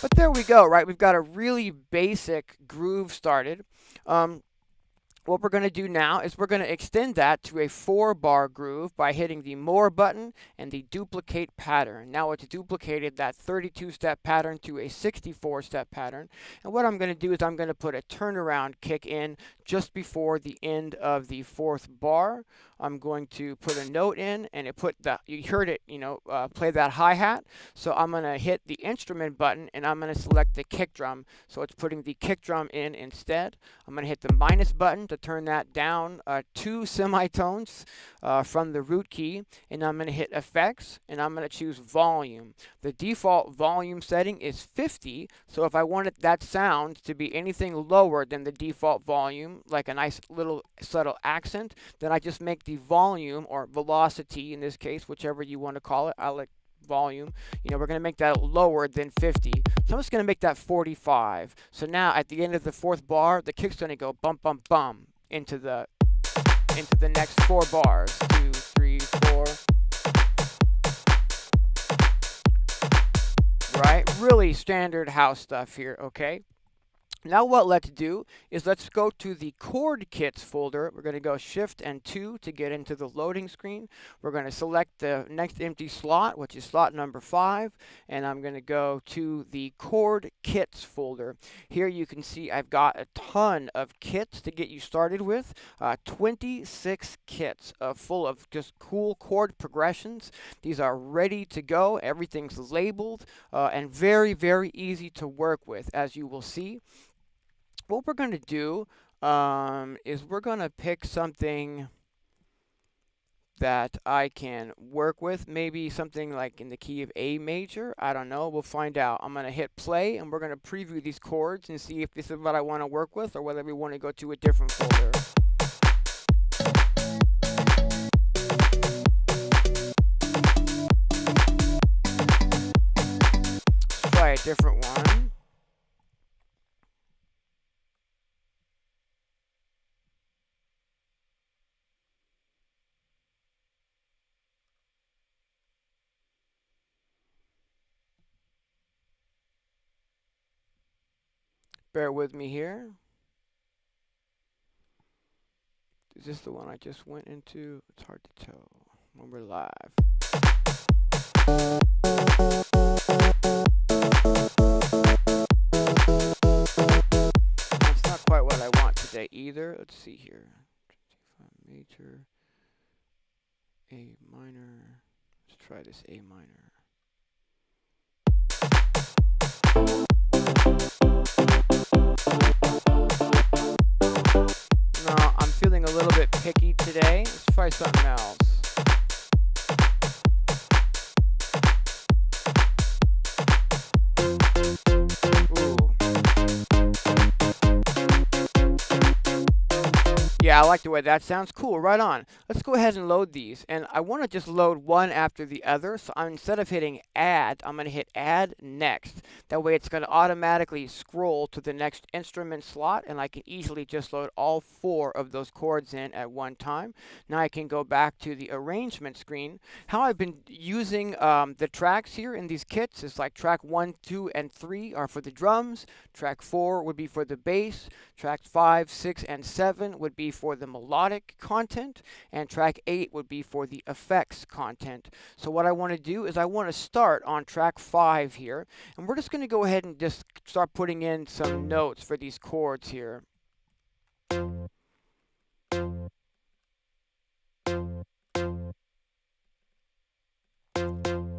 But there we go, right? We've got a really basic groove started. What we're going to do now is we're going to extend that to a 4-bar groove by hitting the More button and the Duplicate pattern. Now it's duplicated that 32-step pattern to a 64-step pattern. And what I'm going to do is I'm going to put a turnaround kick in just before the end of the 4th bar. I'm going to put a note in, and it put the, you heard it, play that hi-hat. So I'm going to hit the instrument button, and I'm going to select the kick drum. So it's putting the kick drum in instead. I'm going to hit the minus button to turn that down 2 semitones from the root key, and I'm going to hit effects, and I'm going to choose volume. The default volume setting is 50, so if I wanted that sound to be anything lower than the default volume, like a nice little subtle accent, then I just make the volume, or velocity in this case, whichever you want to call it, I like volume, we're going to make that lower than 50. So I'm just going to make that 45. So now at the end of the 4th bar, the kick's going to go bum bum bum into the next 4 bars. 2, 3, 4. Right? Really standard house stuff here, okay? Now what let's do is let's go to the chord kits folder. We're going to go Shift and 2 to get into the loading screen. We're going to select the next empty slot, which is slot number 5, and I'm going to go to the chord kits folder. Here you can see I've got a ton of kits to get you started with. 26 kits full of just cool chord progressions. These are ready to go. Everything's labeled and very, very easy to work with, as you will see. What we're going to do is we're going to pick something that I can work with. Maybe something like in the key of A major. I don't know. We'll find out. I'm going to hit play and we're going to preview these chords and see if this is what I want to work with or whether we want to go to a different folder. Let's try a different one. Bear with me here. Is this the one I just went into? It's hard to tell when we're live. That's not quite what I want today either. Let's see here. Major, A minor. Let's try this A minor. No, I'm feeling a little bit picky today. Let's try something else. Ooh. Yeah, I like the way that sounds. Cool, right on. Let's go ahead and load these. And I want to just load one after the other. So instead of hitting add, I'm going to hit add next. That way it's going to automatically scroll to the next instrument slot. And I can easily just load all 4 of those chords in at one time. Now I can go back to the arrangement screen. How I've been using the tracks here in these kits is like track 1, 2, and 3 are for the drums. Track 4 would be for the bass. Track 5, 6, and 7 would be for the melodic content, and track 8 would be for the effects content. So what I want to do is I want to start on track 5 here, and we're just going to go ahead and just start putting in some notes for these chords here. I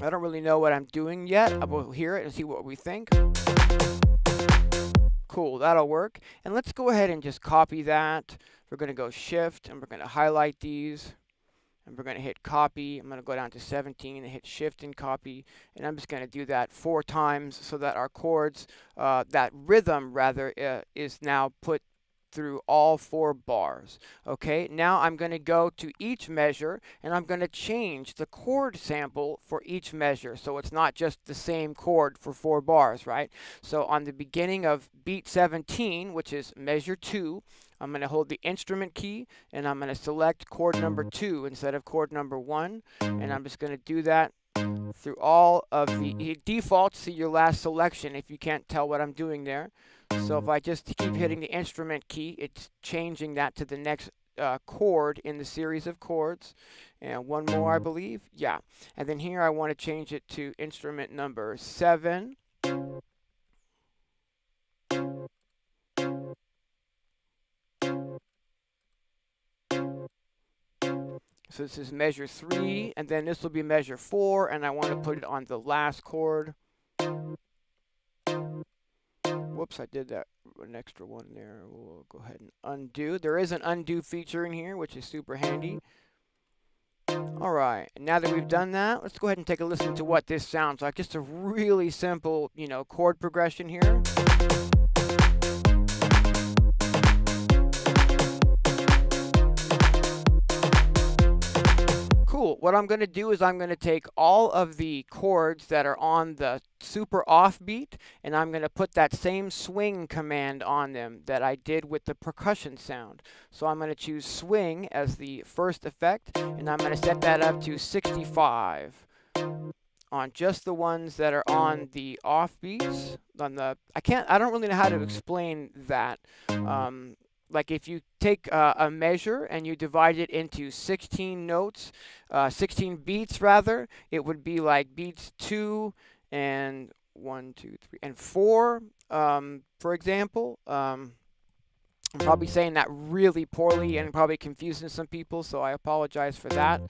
don't really know what I'm doing yet. I will hear it and see what we think. Cool, that'll work. And let's go ahead and just copy that. We're going to go shift and we're going to highlight these. And we're going to hit copy. I'm going to go down to 17 and hit shift and copy. And I'm just going to do that 4 times so that our chords, that rhythm rather, is now put through all 4 bars. Okay, now I'm going to go to each measure and I'm going to change the chord sample for each measure. So it's not just the same chord for 4 bars, right? So on the beginning of beat 17, which is measure 2, I'm going to hold the instrument key and I'm going to select chord number 2 instead of chord number 1. And I'm just going to do that through all of the, it defaults to your last selection if you can't tell what I'm doing there. So if I just keep hitting the instrument key, it's changing that to the next chord in the series of chords. And one more, I believe. Yeah. And then here I want to change it to instrument number 7. So this is measure 3, and then this will be measure 4, and I want to put it on the last chord. Whoops, I did that an extra one there. We'll go ahead and undo. There is an undo feature in here, which is super handy. All right, and now that we've done that, let's go ahead and take a listen to what this sounds like. Just a really simple, chord progression here. Cool. What I'm going to do is I'm going to take all of the chords that are on the super offbeat and I'm going to put that same swing command on them that I did with the percussion sound. So I'm going to choose swing as the first effect and I'm going to set that up to 65 on just the ones that are on the offbeats. I don't really know how to explain that. Like if you take a measure and you divide it into 16 notes, 16 beats rather, it would be like beats 2 and 1, 2, 3, and 4, for example. I'm probably saying that really poorly and probably confusing some people, so I apologize for that.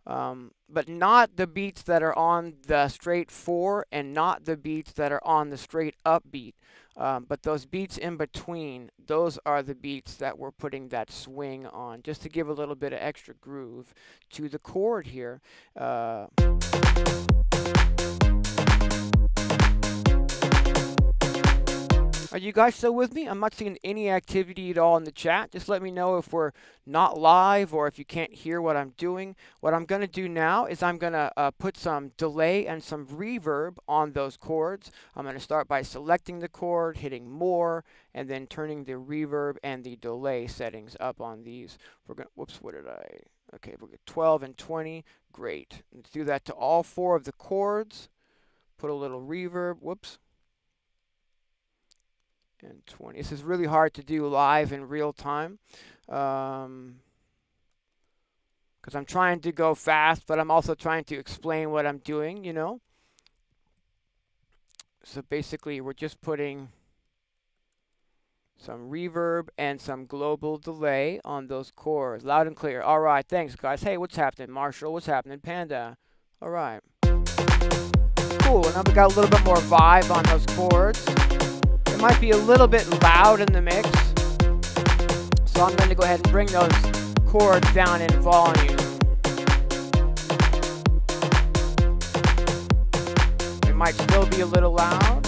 but not the beats that are on the straight 4 and not the beats that are on the straight up beat. But those beats in between, those are the beats that we're putting that swing on, just to give a little bit of extra groove to the chord here. Are you guys still with me? I'm not seeing any activity at all in the chat. Just let me know if we're not live or if you can't hear what I'm doing. What I'm going to do now is I'm going to put some delay and some reverb on those chords. I'm going to start by selecting the chord, hitting more, and then turning the reverb and the delay settings up on these. We're going to, whoops, what did I? Okay, we'll get 12 and 20. Great. Let's do that to all 4 of the chords. Put a little reverb. Whoops. And 20. This is really hard to do live in real time because I'm trying to go fast, but I'm also trying to explain what I'm doing, you know. So basically, we're just putting some reverb and some global delay on those chords. Loud and clear. All right, thanks, guys. Hey, what's happening? Marshall, what's happening? Panda. All right. Cool. And now we got a little bit more vibe on those chords. Might be a little bit loud in the mix, so I'm going to go ahead and bring those chords down in volume. It might still be a little loud.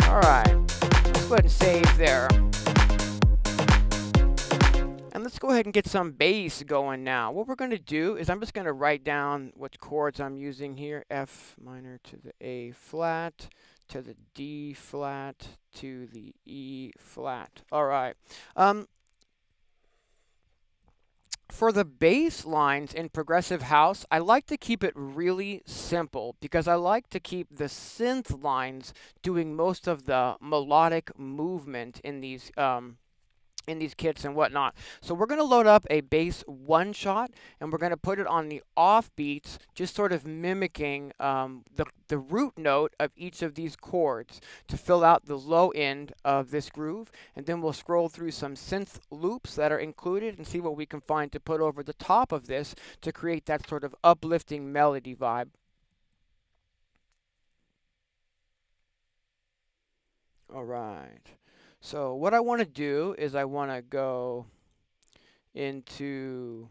All right, let's go ahead and save there. Let's go ahead and get some bass going now. What we're going to do is I'm just going to write down what chords I'm using here. F minor to the A flat, to the D flat, to the E flat. All right. For the bass lines in Progressive House, I like to keep it really simple because I like to keep the synth lines doing most of the melodic movement in these kits and whatnot. So we're going to load up a bass one shot and we're going to put it on the off beats, just sort of mimicking the root note of each of these chords to fill out the low end of this groove. And then we'll scroll through some synth loops that are included and see what we can find to put over the top of this to create that sort of uplifting melody vibe. All right. So what I want to do is I want to go into,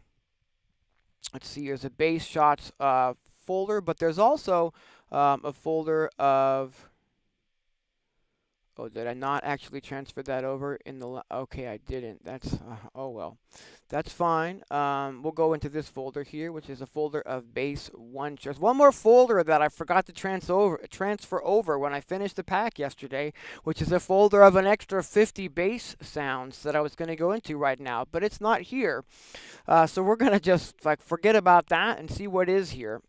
let's see, there's a bass shots folder, but there's also a folder of, oh, did I not actually transfer that over in the, okay, I didn't. That's, oh well, that's fine. We'll go into this folder here, which is a folder of bass one shots. One more folder that I forgot to transfer over when I finished the pack yesterday, which is a folder of an extra 50 bass sounds that I was going to go into right now, but it's not here. So we're going to just like forget about that and see what is here.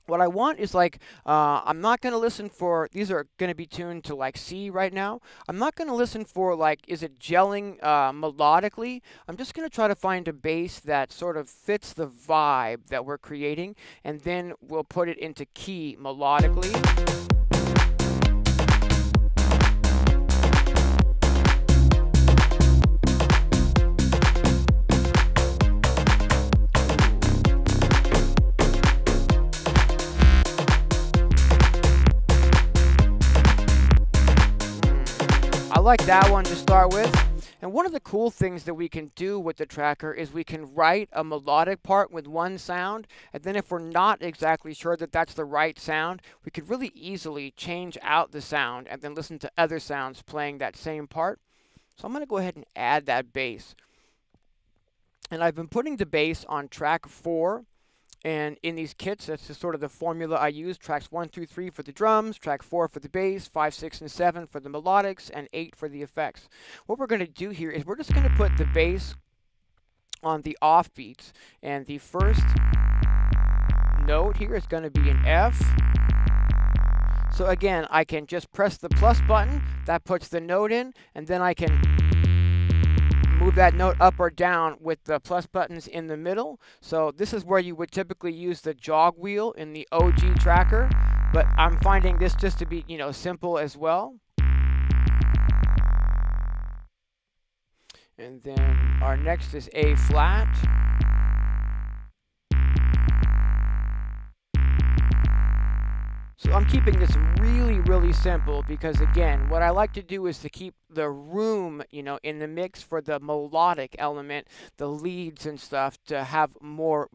What I want is like, I'm not going to listen for, these are going to be tuned to like C right now. I'm not going to listen for like, is it gelling melodically? I'm just going to try to find a bass that sort of fits the vibe that we're creating, and then we'll put it into key melodically. I like that one to start with. And one of the cool things that we can do with the tracker is we can write a melodic part with one sound, and then if we're not exactly sure that that's the right sound, we could really easily change out the sound and then listen to other sounds playing that same part. So I'm going to go ahead and add that bass. And I've been putting the bass on track 4. And in these kits, that's just sort of the formula I use. Tracks 1 through 3 for the drums, track 4 for the bass, 5, 6, and 7 for the melodics, and 8 for the effects. What we're going to do here is we're just going to put the bass on the off beats. And the first note here is going to be an F. So again, I can just press the plus button. That puts the note in, and then I can move that note up or down with the plus buttons in the middle. So this is where you would typically use the jog wheel in the OG tracker. but I'm finding this just to be, simple as well. And then our next is A flat. So I'm keeping this really, really simple because, again, what I like to do is to keep the room, in the mix for the melodic element, the leads and stuff, to have more,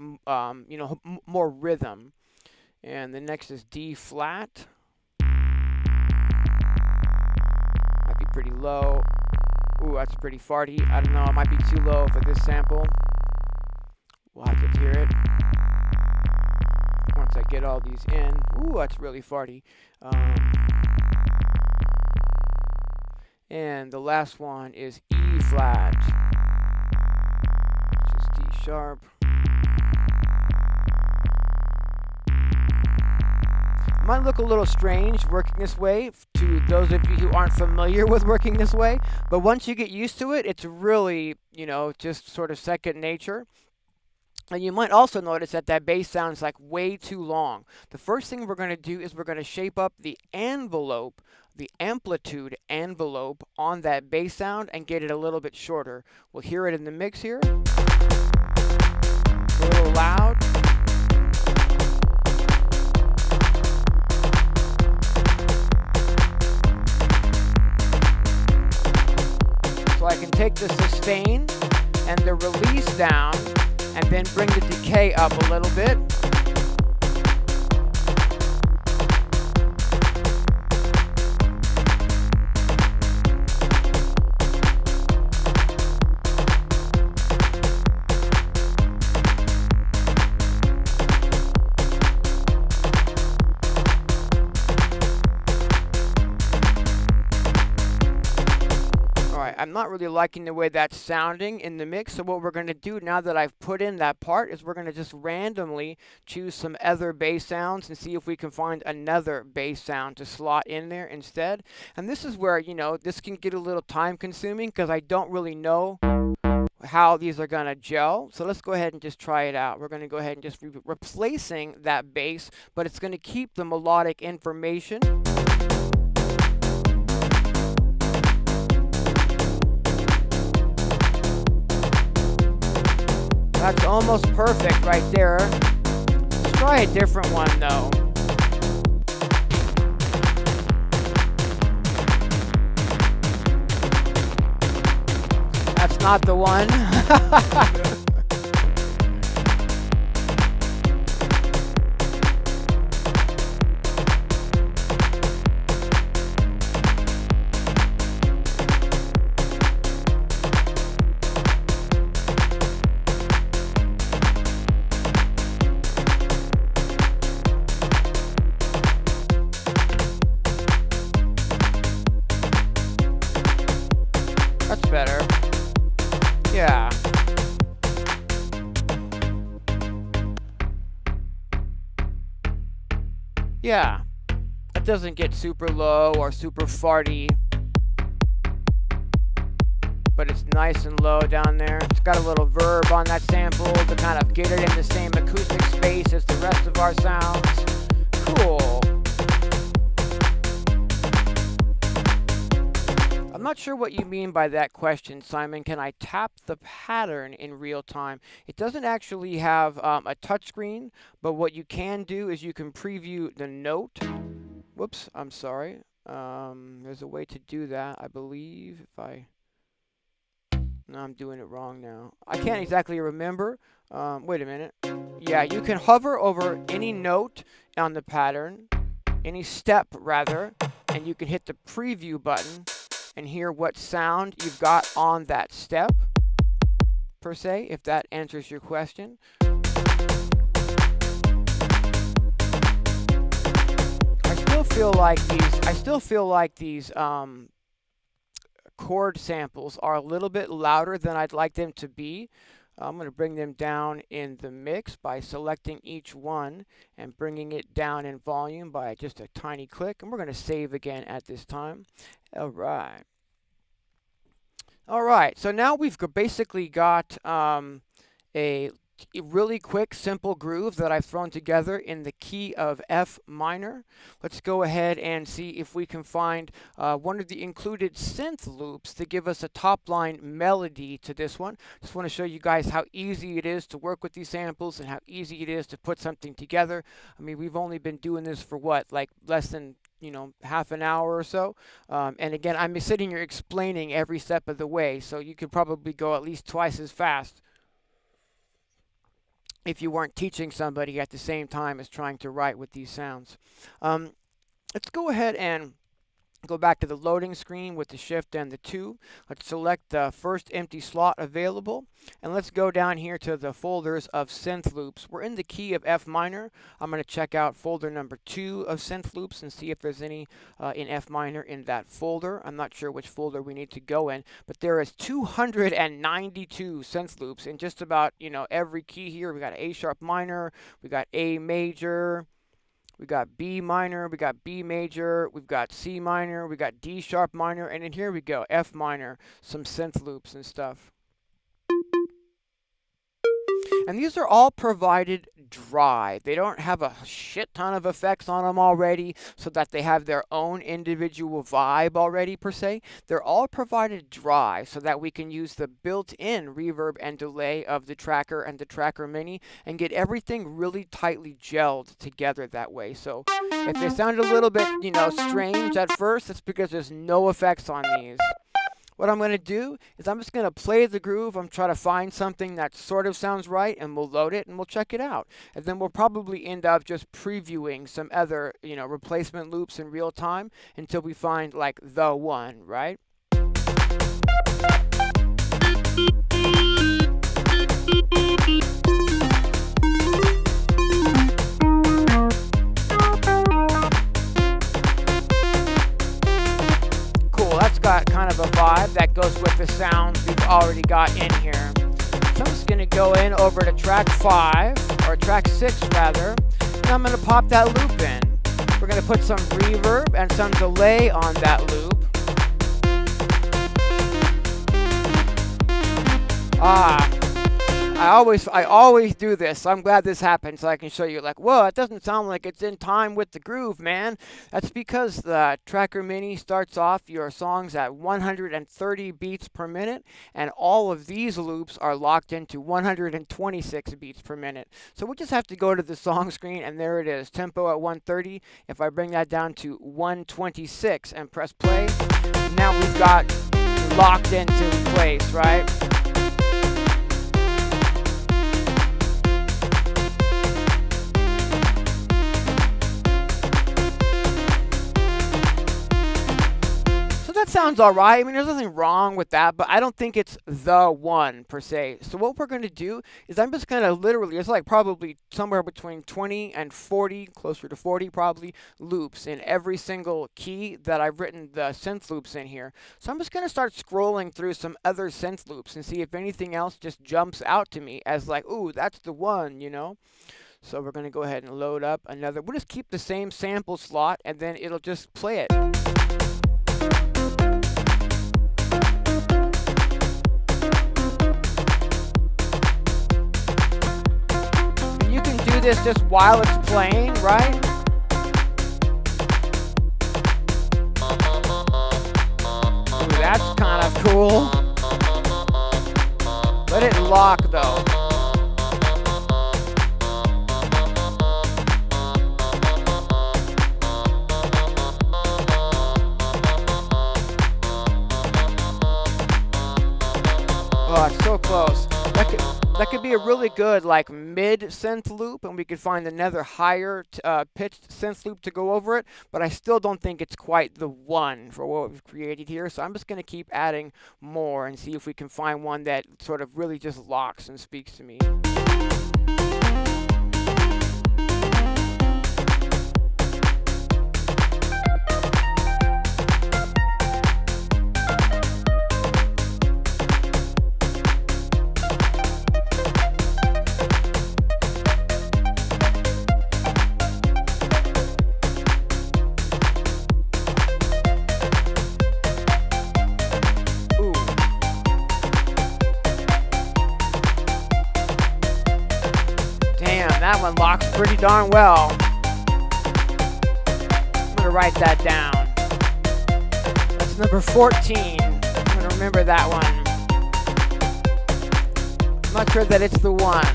more rhythm. And the next is D flat. Might be pretty low. Ooh, that's pretty farty. I don't know, it might be too low for this sample. We'll have to hear it once I get all these in. Ooh, that's really farty. And the last one is E flat, which is D sharp. Might look a little strange working this way to those of you who aren't familiar with working this way, but once you get used to it, it's really, just sort of second nature. And you might also notice that that bass sounds like way too long. The first thing we're going to do is we're going to shape up the envelope, the amplitude envelope on that bass sound and get it a little bit shorter. We'll hear it in the mix here. It's a little loud. So I can take the sustain and the release down and then bring the decay up a little bit. I'm not really liking the way that's sounding in the mix, so what we're going to do now that I've put in that part is we're going to just randomly choose some other bass sounds and see if we can find another bass sound to slot in there instead. And this is where, this can get a little time consuming because I don't really know how these are going to gel. So let's go ahead and just try it out. We're going to go ahead and just replacing that bass, but it's going to keep the melodic information. That's almost perfect right there. Let's try a different one though. That's not the one. That's better. Yeah. Yeah. It doesn't get super low or super farty, but it's nice and low down there. It's got a little verb on that sample to kind of get it in the same acoustic space as the rest of our sounds. Cool. I'm not sure what you mean by that question, Simon. Can I tap the pattern in real time? It doesn't actually have a touchscreen, but what you can do is you can preview the note. Whoops, I'm sorry. There's a way to do that, I believe. No, I'm doing it wrong now. I can't exactly remember. Wait a minute. Yeah, you can hover over any note on the pattern, any step rather, and you can hit the preview button and hear what sound you've got on that step, per se, if that answers your question. I still feel like these chord samples are a little bit louder than I'd like them to be. I'm going to bring them down in the mix by selecting each one and bringing it down in volume by just a tiny click. And we're going to save again at this time. All right. All right. So now we've basically got a really quick, simple groove that I've thrown together in the key of F minor. Let's go ahead and see if we can find one of the included synth loops to give us a top line melody to this one. Just want to show you guys how easy it is to work with these samples and how easy it is to put something together. I mean, we've only been doing this for what, like less than half an hour or so. And again, I'm sitting here explaining every step of the way, so you could probably go at least twice as fast if you weren't teaching somebody at the same time as trying to write with these sounds. Let's go ahead and go back to the loading screen with the shift and the 2. Let's select the first empty slot available, and let's go down here to the folders of synth loops. We're in the key of F minor. I'm going to check out folder number 2 of synth loops and see if there's any in F minor in that folder. I'm not sure which folder we need to go in, but there is 292 synth loops in just about every key here. We got A sharp minor, we got A major, we got B minor, we got B major, we've got C minor, we got D sharp minor, and then here we go, F minor, some synth loops and stuff. And these are all provided dry. They don't have a shit ton of effects on them already so that they have their own individual vibe already per se. They're all provided dry so that we can use the built-in reverb and delay of the Tracker and the Tracker Mini and get everything really tightly gelled together that way. So if they sound a little bit, strange at first, it's because there's no effects on these. What I'm going to do is I'm just going to play the groove. I'm trying to find something that sort of sounds right, and we'll load it and we'll check it out. And then we'll probably end up just previewing some other, replacement loops in real time until we find like the one, right? That's got kind of a vibe that goes with the sounds we've already got in here. So I'm just going to go in over to track 5, or track 6 rather, and I'm going to pop that loop in. We're going to put some reverb and some delay on that loop. I always do this, so I'm glad this happened so I can show you like, whoa, it doesn't sound like it's in time with the groove, man. That's because the Tracker Mini starts off your songs at 130 beats per minute, and all of these loops are locked into 126 beats per minute. So we just have to go to the song screen, and there it is, tempo at 130. If I bring that down to 126 and press play, now we've got locked into place, right? That sounds all right. I mean, there's nothing wrong with that, but I don't think it's the one per se. So what we're going to do is I'm just going to literally, it's like probably somewhere between 20 and 40, closer to 40 probably, loops in every single key that I've written the synth loops in here. So I'm just going to start scrolling through some other synth loops and see if anything else just jumps out to me as like, ooh, that's the one, So we're going to go ahead and load up another. We'll just keep the same sample slot and then it'll just play it. This just while it's playing, right? Ooh, that's kind of cool. Let it lock though. Oh, it's so close. That could be a really good like mid synth loop, and we could find another higher pitched synth loop to go over it, but I still don't think it's quite the one for what we've created here. So I'm just going to keep adding more and see if we can find one that sort of really just locks and speaks to me. That one locks pretty darn well. I'm gonna write that down. That's number 14. I'm gonna remember that one. I'm not sure that it's the one.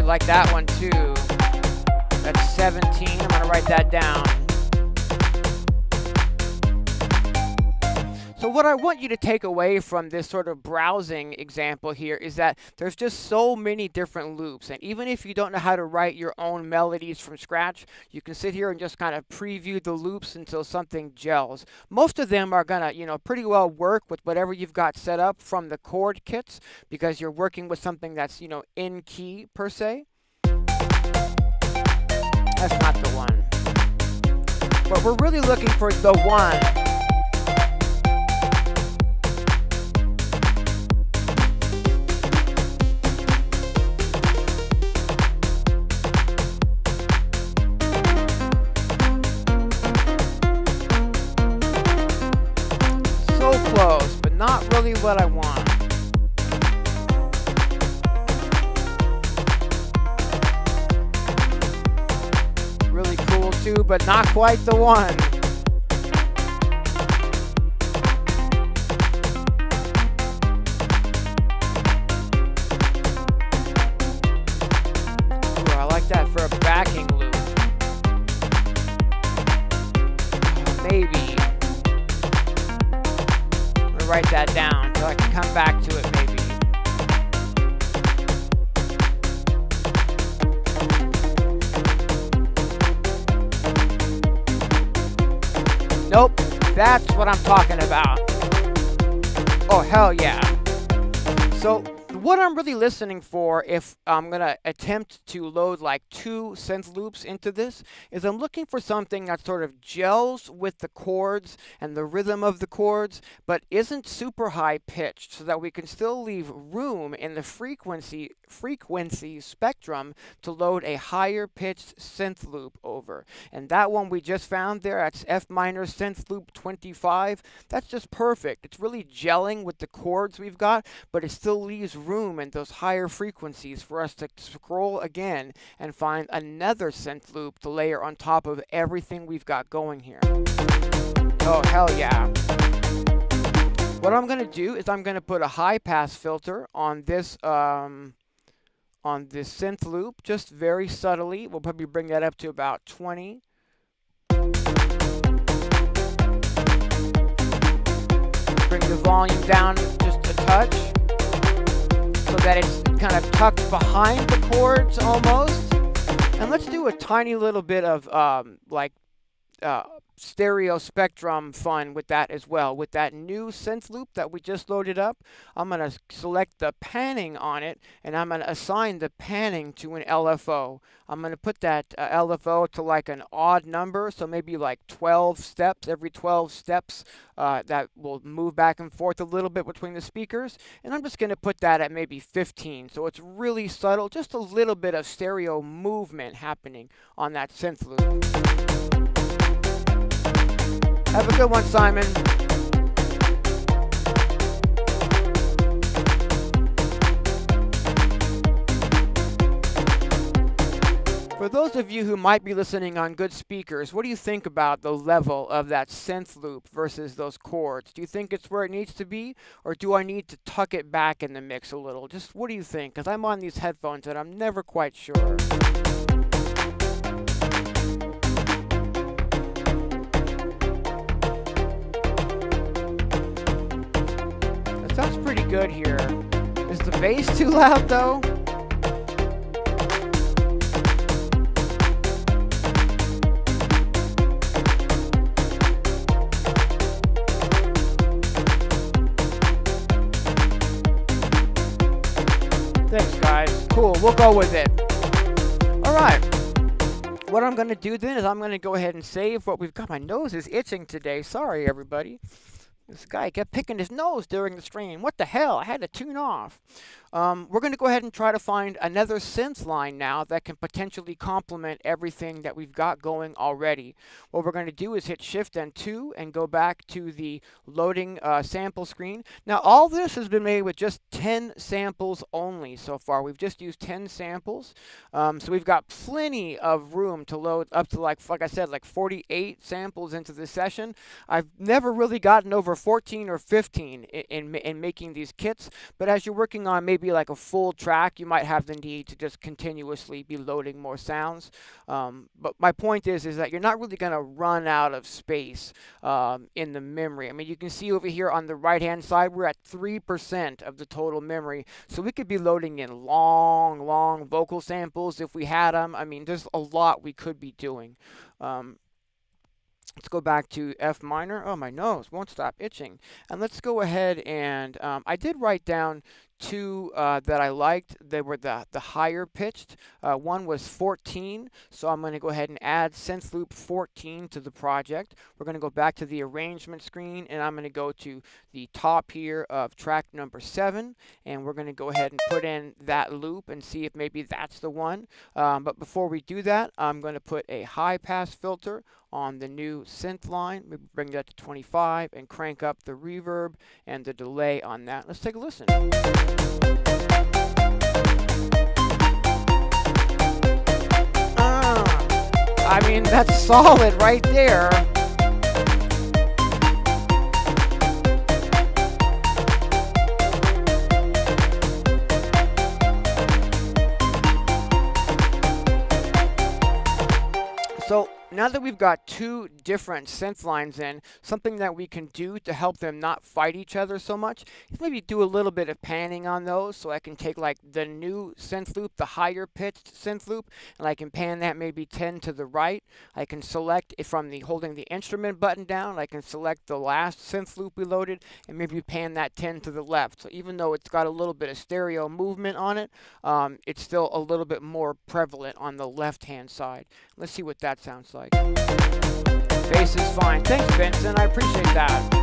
Like that one too. That's 17. I'm gonna write that down. So what I want you to take away from this sort of browsing example here is that there's just so many different loops, and even if you don't know how to write your own melodies from scratch, you can sit here and just kind of preview the loops until something gels. Most of them are gonna, pretty well work with whatever you've got set up from the chord kits, because you're working with something that's, in key per se. That's not the one. But we're really looking for the one. So close, but not really what I want. Really cool too, but not quite the one. Ooh, I like that for a backing loop. Maybe. I'm gonna write that down so I can come back to it maybe. Nope, that's what I'm talking about. Oh, hell yeah. So what I'm really listening for, if I'm going to attempt to load like 2 synth loops into this, is I'm looking for something that sort of gels with the chords and the rhythm of the chords, but isn't super high pitched, so that we can still leave room in the frequency spectrum to load a higher pitched synth loop over. And that one we just found there, that's F minor synth loop 25. That's just perfect. It's really gelling with the chords we've got, but it still leaves room in those higher frequencies for us to scroll again and find another synth loop to layer on top of everything we've got going here. Oh, hell yeah. What I'm going to do is I'm going to put a high pass filter on this synth loop, just very subtly. We'll probably bring that up to about 20. Bring the volume down just a touch, so that it's kind of tucked behind the chords almost. And let's do a tiny little bit of stereo spectrum fun with that as well. With that new synth loop that we just loaded up, I'm going to select the panning on it, and I'm going to assign the panning to an LFO. I'm going to put that LFO to like an odd number, so maybe like 12 steps. Every 12 steps that will move back and forth a little bit between the speakers. And I'm just going to put that at maybe 15, so it's really subtle, just a little bit of stereo movement happening on that synth loop. Have a good one, Simon. For those of you who might be listening on good speakers, what do you think about the level of that synth loop versus those chords? Do you think it's where it needs to be, or do I need to tuck it back in the mix a little? Just what do you think? Because I'm on these headphones and I'm never quite sure. Sounds pretty good here. Is the bass too loud though? Thanks guys. Cool, we'll go with it. Alright. what I'm going to do then is I'm going to go ahead and save what we've got. My nose is itching today. Sorry, everybody. This guy kept picking his nose during the stream. What the hell? I had to tune off. We're going to go ahead and try to find another synth line now that can potentially complement everything that we've got going already. What we're going to do is hit Shift and 2 and go back to the loading sample screen. Now, all this has been made with just 10 samples only so far. We've just used 10 samples. So we've got plenty of room to load up to, like I said, like 48 samples into the session. I've never really gotten over 14 or 15 in making these kits, but as you're working on maybe like a full track, you might have the need to just continuously be loading more sounds. But my point is that you're not really going to run out of space in the memory. I mean, you can see over here on the right-hand side, we're at 3% of the total memory. So we could be loading in long vocal samples if we had them. I mean, there's a lot we could be doing. Let's go back to F minor. Oh, my nose won't stop itching. And let's go ahead and I did write down two that I liked. They were the higher pitched. One was 14, so I'm going to go ahead and add synth loop 14 to the project. We're going to go back to the arrangement screen, and I'm going to go to the top here of track number 7, and we're going to go ahead and put in that loop and see if maybe that's the one. But before we do that, I'm going to put a high pass filter on the new synth line. Maybe bring that to 25 and crank up the reverb and the delay on that. Let's take a listen. I mean, that's solid right there. So now that we've got two different synth lines in, something that we can do to help them not fight each other so much is maybe do a little bit of panning on those. So I can take like the new synth loop, the higher pitched synth loop, and I can pan that maybe 10 to the right. I can select it from the holding the instrument button down. I can select the last synth loop we loaded and maybe pan that 10 to the left. So even though it's got a little bit of stereo movement on it, it's still a little bit more prevalent on the left-hand side. Let's see what that sounds like. Bass is fine. Thanks, Vincent. I appreciate that.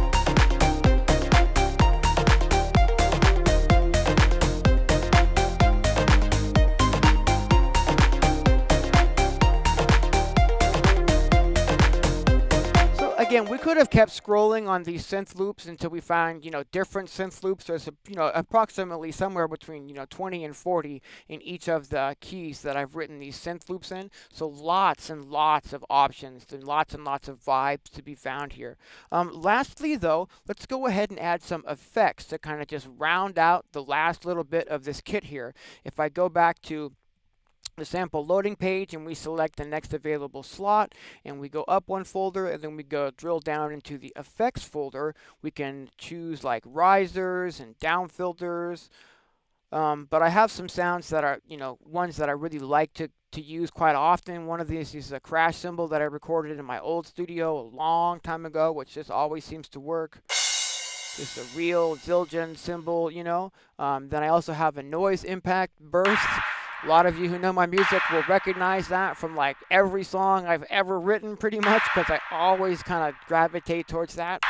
Again, we could have kept scrolling on these synth loops until we found, different synth loops. There's, approximately somewhere between, 20 and 40 in each of the keys that I've written these synth loops in. So lots and lots of options and lots of vibes to be found here. Lastly, though, let's go ahead and add some effects to kind of just round out the last little bit of this kit here. If I go back to the sample loading page and we select the next available slot and we go up one folder and then we go drill down into the effects folder, we can choose like risers and down filters. But I have some sounds that are, ones that I really like to use quite often. One of these is a crash cymbal that I recorded in my old studio a long time ago, which just always seems to work. Just a real Zildjian cymbal, Then I also have a noise impact burst. A lot of you who know my music will recognize that from like every song I've ever written pretty much, because I always kind of gravitate towards that.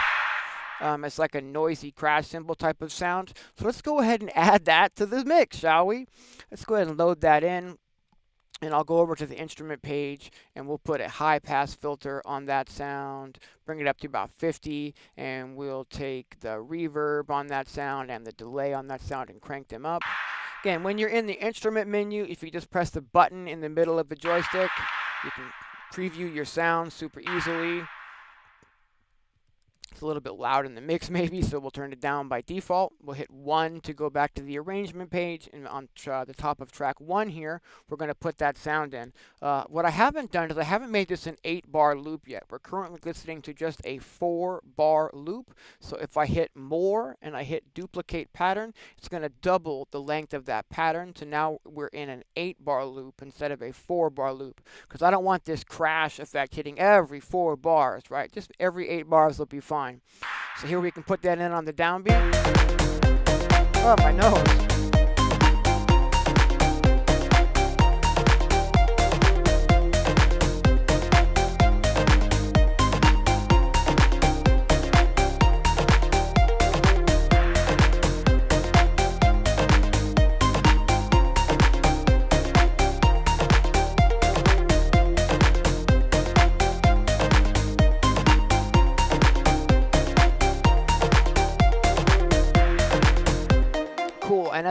It's like a noisy crash cymbal type of sound. So let's go ahead and add that to the mix, shall we? Let's go ahead and load that in. And I'll go over to the instrument page and we'll put a high pass filter on that sound, bring it up to about 50, and we'll take the reverb on that sound and the delay on that sound and crank them up. Again, when you're in the instrument menu, if you just press the button in the middle of the joystick, you can preview your sound super easily. It's a little bit loud in the mix maybe, so we'll turn it down by default. We'll hit 1 to go back to the arrangement page, and on the top of track 1 here, we're going to put that sound in. What I haven't done is I haven't made this an 8-bar loop yet. We're currently listening to just a 4-bar loop. So if I hit more and I hit duplicate pattern, it's going to double the length of that pattern. So now we're in an 8-bar loop instead of a 4-bar loop, because I don't want this crash effect hitting every 4 bars, right? Just every 8 bars will be fine. So here we can put that in on the downbeat. Oh, my nose.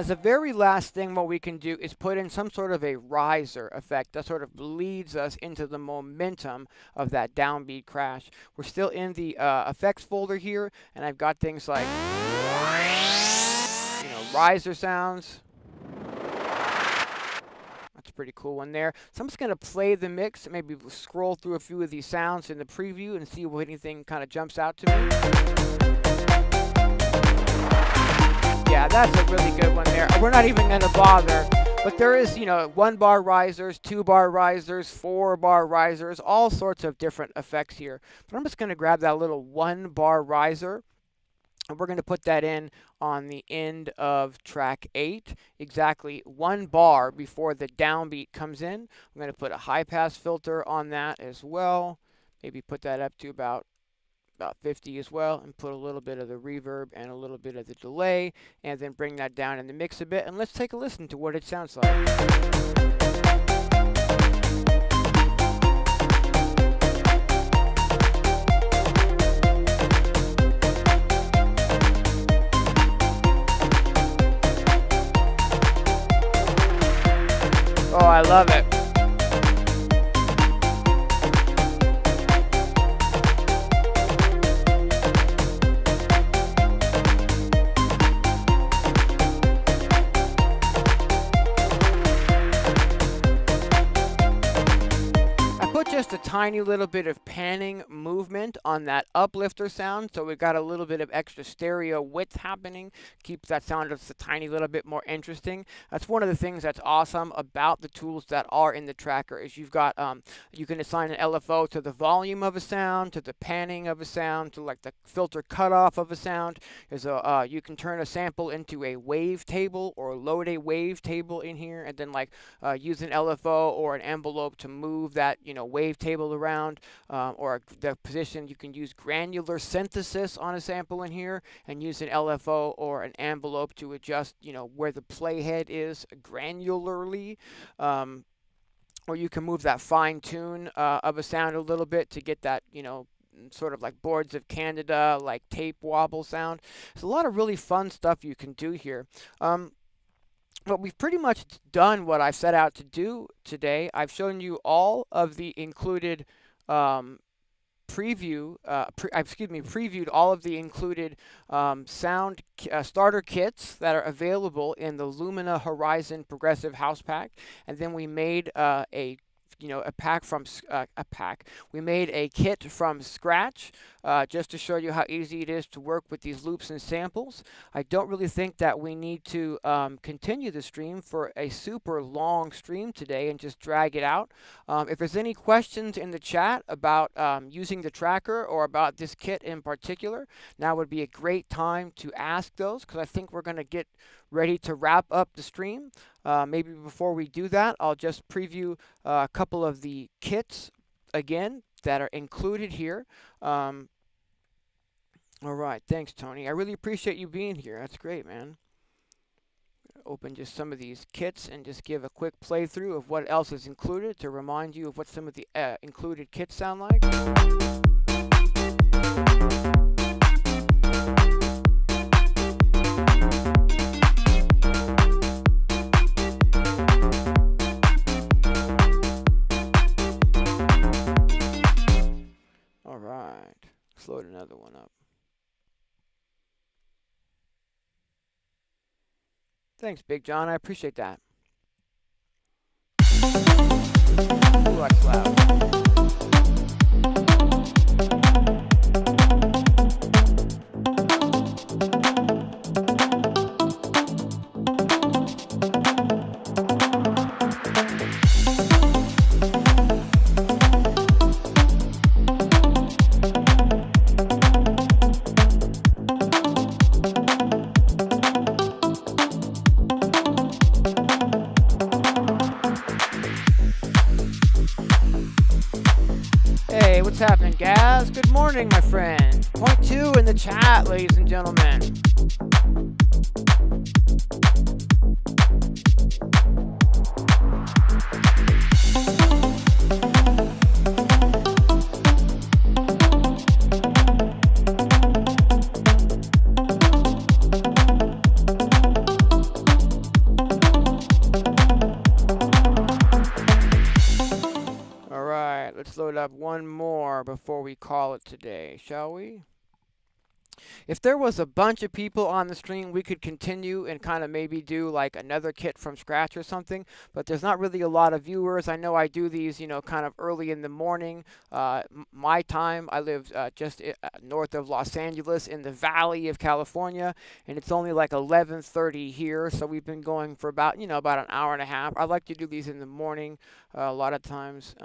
as a very last thing, what we can do is put in some sort of a riser effect that sort of leads us into the momentum of that downbeat crash. We're still in the effects folder here, and I've got things like, riser sounds. That's a pretty cool one there. So I'm just going to play the mix, maybe scroll through a few of these sounds in the preview and see if anything kind of jumps out to me. Yeah, that's a really good one there. We're not even going to bother. But there is, 1-bar risers, 2-bar risers, 4-bar risers, all sorts of different effects here. But I'm just going to grab that little 1-bar riser, and we're going to put that in on the end of track 8, exactly 1 bar before the downbeat comes in. I'm going to put a high-pass filter on that as well. Maybe put that up to about 50 as well, and put a little bit of the reverb and a little bit of the delay, and then bring that down in the mix a bit, and let's take a listen to what it sounds like. Oh, I love it. Just a tiny little bit of panning movement on that uplifter sound, so we've got a little bit of extra stereo width happening, keeps that sound just a tiny little bit more interesting. That's one of the things that's awesome about the tools that are in the tracker, is you've got you can assign an LFO to the volume of a sound, to the panning of a sound, to like the filter cutoff of a sound. You can turn a sample into a wave table or load a wave table in here, and then use an LFO or an envelope to move that wave table around, or the position. You can use granular synthesis on a sample in here and use an LFO or an envelope to adjust where the playhead is granularly, or you can move that fine tune of a sound a little bit to get that sort of like Boards of Canada, like tape wobble sound. There's a lot of really fun stuff you can do here. But we've pretty much done what I've set out to do today. I've shown you all of the included previewed all of the included sound starter kits that are available in the Lumina Horizon Progressive House Pack, and then we made we made a kit from scratch just to show you how easy it is to work with these loops and samples. I don't really think that we need to continue the stream for a super long stream today and just drag it out. If there's any questions in the chat about using the tracker or about this kit in particular, now would be a great time to ask those, because I think we're going to get ready to wrap up the stream. Maybe before we do that, I'll just preview a couple of the kits again that are included here. All right, thanks, Tony. I really appreciate you being here. That's great, man. Open just some of these kits and just give a quick playthrough of what else is included to remind you of what some of the included kits sound like. All right, let's load another one up. Thanks, Big John. I appreciate that. Ooh, that's loud. What's happening, Gaz? Good morning, my friend. Point 2 in the chat, ladies and gentlemen. let's load up one more before we call it today, shall we? If there was a bunch of people on the stream, we could continue and kind of maybe do like another kit from scratch or something, but there's not really a lot of viewers. I know I do these, kind of early in the morning. My time, I live just north of Los Angeles in the Valley of California, and it's only like 11:30 here, so we've been going for about an hour and a half. I like to do these in the morning a lot of times.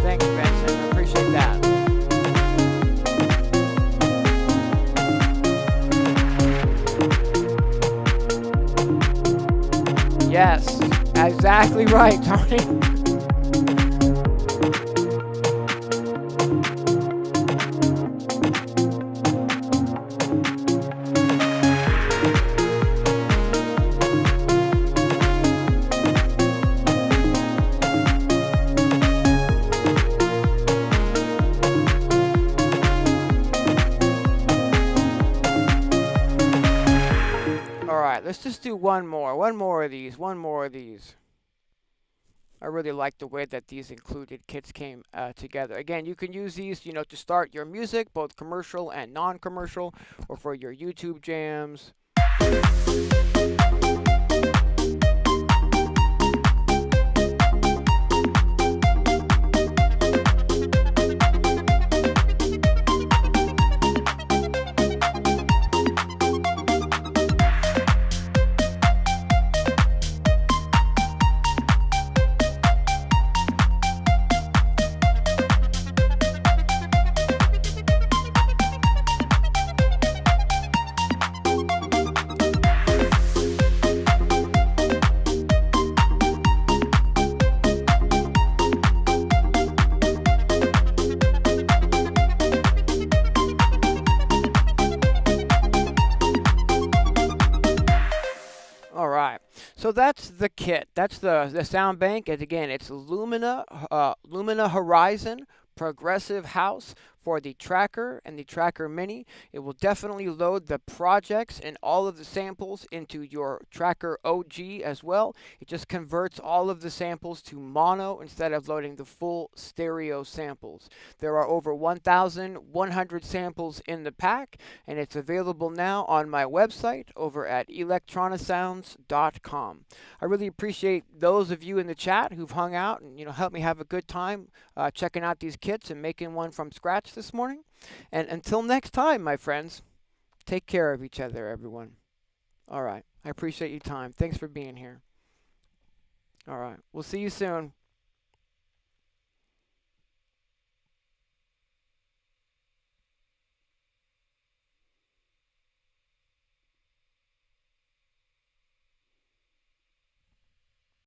Thanks, Benson. I appreciate that. Yes, exactly right, Tony. All right, let's just do one more of these. I really like the way that these included kits came together. Again, you can use these, to start your music, both commercial and non-commercial, or for your YouTube jams. All right, so that's the kit. That's the sound bank, and again, it's Lumina Horizon Progressive House for the Tracker and the Tracker Mini. It will definitely load the projects and all of the samples into your Tracker OG as well. It just converts all of the samples to mono instead of loading the full stereo samples. There are over 1,100 samples in the pack, and it's available now on my website over at Electronisounds.com. I really appreciate those of you in the chat who've hung out and helped me have a good time checking out these kits and making one from scratch this morning. And until next time, my friends, take care of each other, everyone. All right. I appreciate your time. Thanks for being here. All right. We'll see you soon.